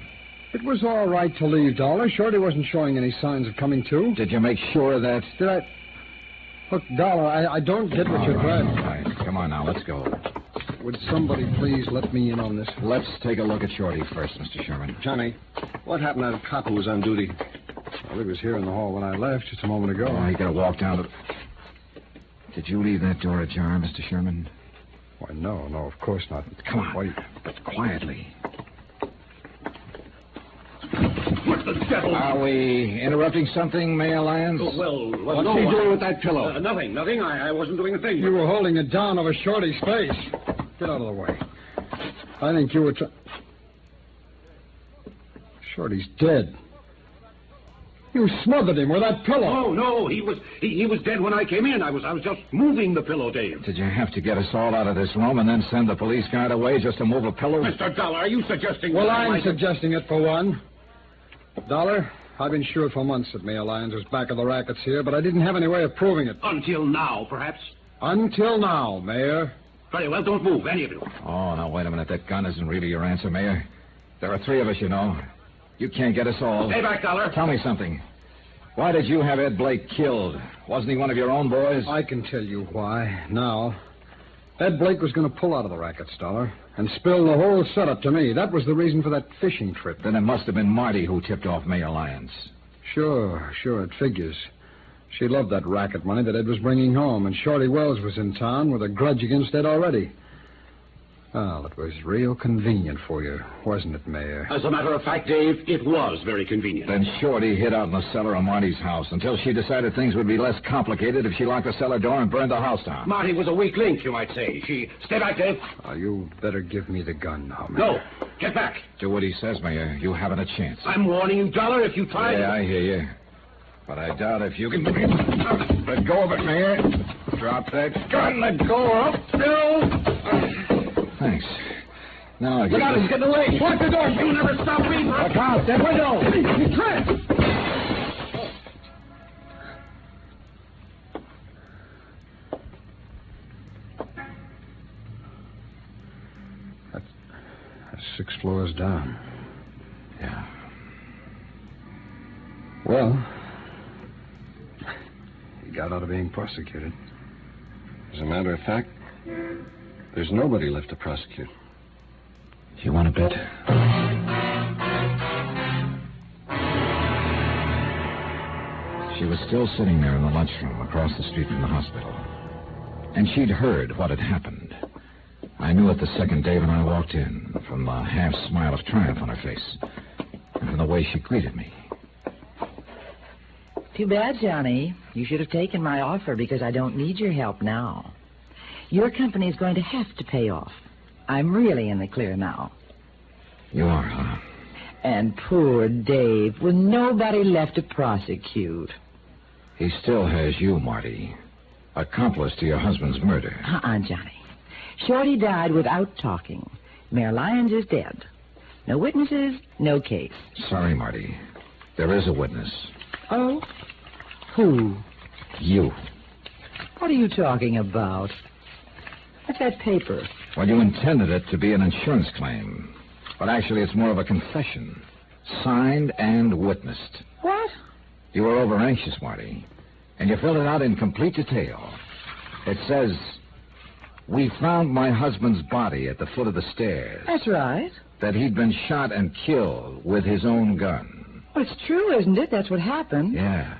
It was all right to leave, Dollar. Shorty wasn't showing any signs of coming to. Did you make sure of that? Did I... Look, Dollar, I don't get what you're driving. All right. Come on now, let's go. Would somebody please let me in on this? Let's take a look at Shorty first, Mr. Sherman. Johnny, what happened to that cop who was on duty? Well, he was here in the hall when I left just a moment ago. Oh, you gotta walk down to... Did you leave that door ajar, Mr. Sherman? Why, no, of course not. Come on. Wait. But quietly. What the devil? Are we interrupting something, Mayor Lyons? What's he doing with that pillow? Nothing. I wasn't doing a thing. You were holding it down over Shorty's face. Get out of the way. I think you were Shorty's dead. You smothered him with that pillow. Oh, no, he was dead when I came in. I was just moving the pillow, Dave. Did you have to get us all out of this room and then send the police guard away just to move a pillow? Mr. Dollar, are you suggesting... Well, that I I'm might- suggesting it for one. Dollar, I've been sure for months that Mayor Lyons was back of the rackets here, but I didn't have any way of proving it. Until now, perhaps. Until now, Mayor. Very well, don't move, any of you. Oh, now, wait a minute. That gun isn't really your answer, Mayor. There are 3 of us, you know. You can't get us all. Stay back, Dollar. Tell me something. Why did you have Ed Blake killed? Wasn't he one of your own boys? I can tell you why, now. Ed Blake was going to pull out of the rackets, Dollar, and spill the whole setup to me. That was the reason for that fishing trip. Then it must have been Marty who tipped off Mayor Lyons. Sure, it figures. She loved that racket money that Ed was bringing home, and Shorty Wells was in town with a grudge against Ed already. Well, it was real convenient for you, wasn't it, Mayor? As a matter of fact, Dave, it was very convenient. Then Shorty hid out in the cellar of Marty's house until she decided things would be less complicated if she locked the cellar door and burned the house down. Marty was a weak link, you might say. Stay back, Dave. Oh, you better give me the gun now, Mayor. No, get back. Do what he says, Mayor. You haven't a chance. I'm warning you, Dollar, if you try... Yeah, I hear you. But I doubt if you can... Let go of it, Mayor. Drop that gun. Let go of it. No. Thanks. Now I Look out, he's getting away. Watch the door. You'll never stop me. Look out, that window. He's trapped. That's 6 floors down. Yeah. Well, he got out of being prosecuted. As a matter of fact, there's nobody left to prosecute. You want a bet? She was still sitting there in the lunchroom across the street from the hospital. And she'd heard what had happened. I knew it the second Dave and I walked in, from the half-smile of triumph on her face, and from the way she greeted me. Too bad, Johnny. You should have taken my offer because I don't need your help now. Your company is going to have to pay off. I'm really in the clear now. You are, huh? And poor Dave, with nobody left to prosecute. He still has you, Marty. Accomplice to your husband's murder. Johnny. Shorty died without talking. Mayor Lyons is dead. No witnesses, no case. Sorry, Marty. There is a witness. Oh? Who? You. What are you talking about? What's that paper? Well, you intended it to be an insurance claim. But actually, it's more of a confession. Signed and witnessed. What? You were over-anxious, Marty. And you filled it out in complete detail. It says, "We found my husband's body at the foot of the stairs. That's right. That he'd been shot and killed with his own gun." Well, it's true, isn't it? That's what happened. Yeah.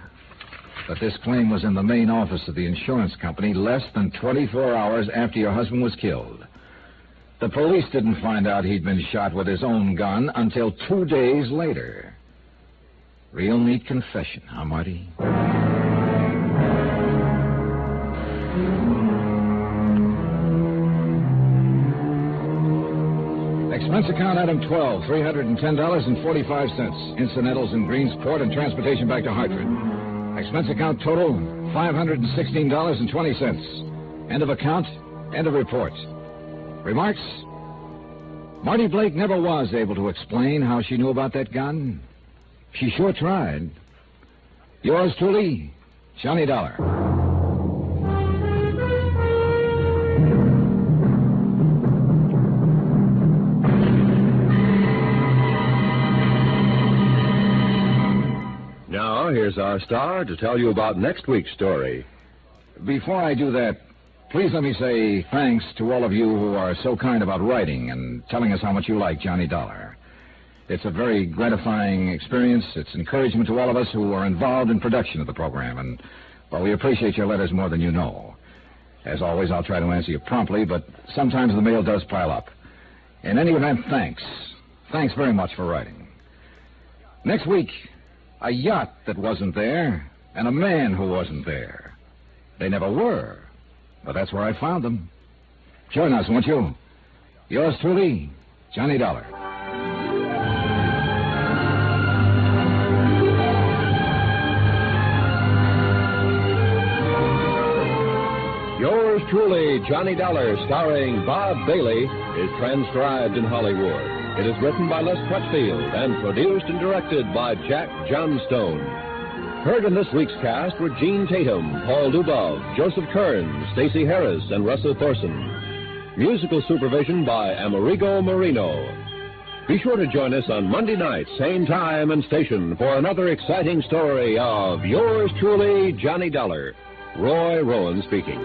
But this claim was in the main office of the insurance company less than 24 hours after your husband was killed. The police didn't find out he'd been shot with his own gun until 2 days later. Real neat confession, huh, Marty? Expense account item 12, $310.45. Incidentals in Greensport and transportation back to Hartford. Expense account total, $516.20. End of account, end of report. Remarks? Marty Blake never was able to explain how she knew about that gun. She sure tried. Yours truly, Johnny Dollar. Now, here's our star to tell you about next week's story. Before I do that, please let me say thanks to all of you who are so kind about writing and telling us how much you like Johnny Dollar. It's a very gratifying experience. It's encouragement to all of us who are involved in production of the program, and, well, we appreciate your letters more than you know. As always, I'll try to answer you promptly, but sometimes the mail does pile up. In any event, thanks. Thanks very much for writing. Next week, a yacht that wasn't there and a man who wasn't there. They never were, but that's where I found them. Join us, won't you? Yours truly, Johnny Dollar. Yours truly, Johnny Dollar, starring Bob Bailey, is transcribed in Hollywood. It is written by Les Crutchfield and produced and directed by Jack Johnstone. Heard in this week's cast were Gene Tatum, Paul Dubov, Joseph Kearns, Stacey Harris, and Russell Thorson. Musical supervision by Amerigo Marino. Be sure to join us on Monday night, same time and station, for another exciting story of Yours truly, Johnny Dollar. Roy Rowan speaking.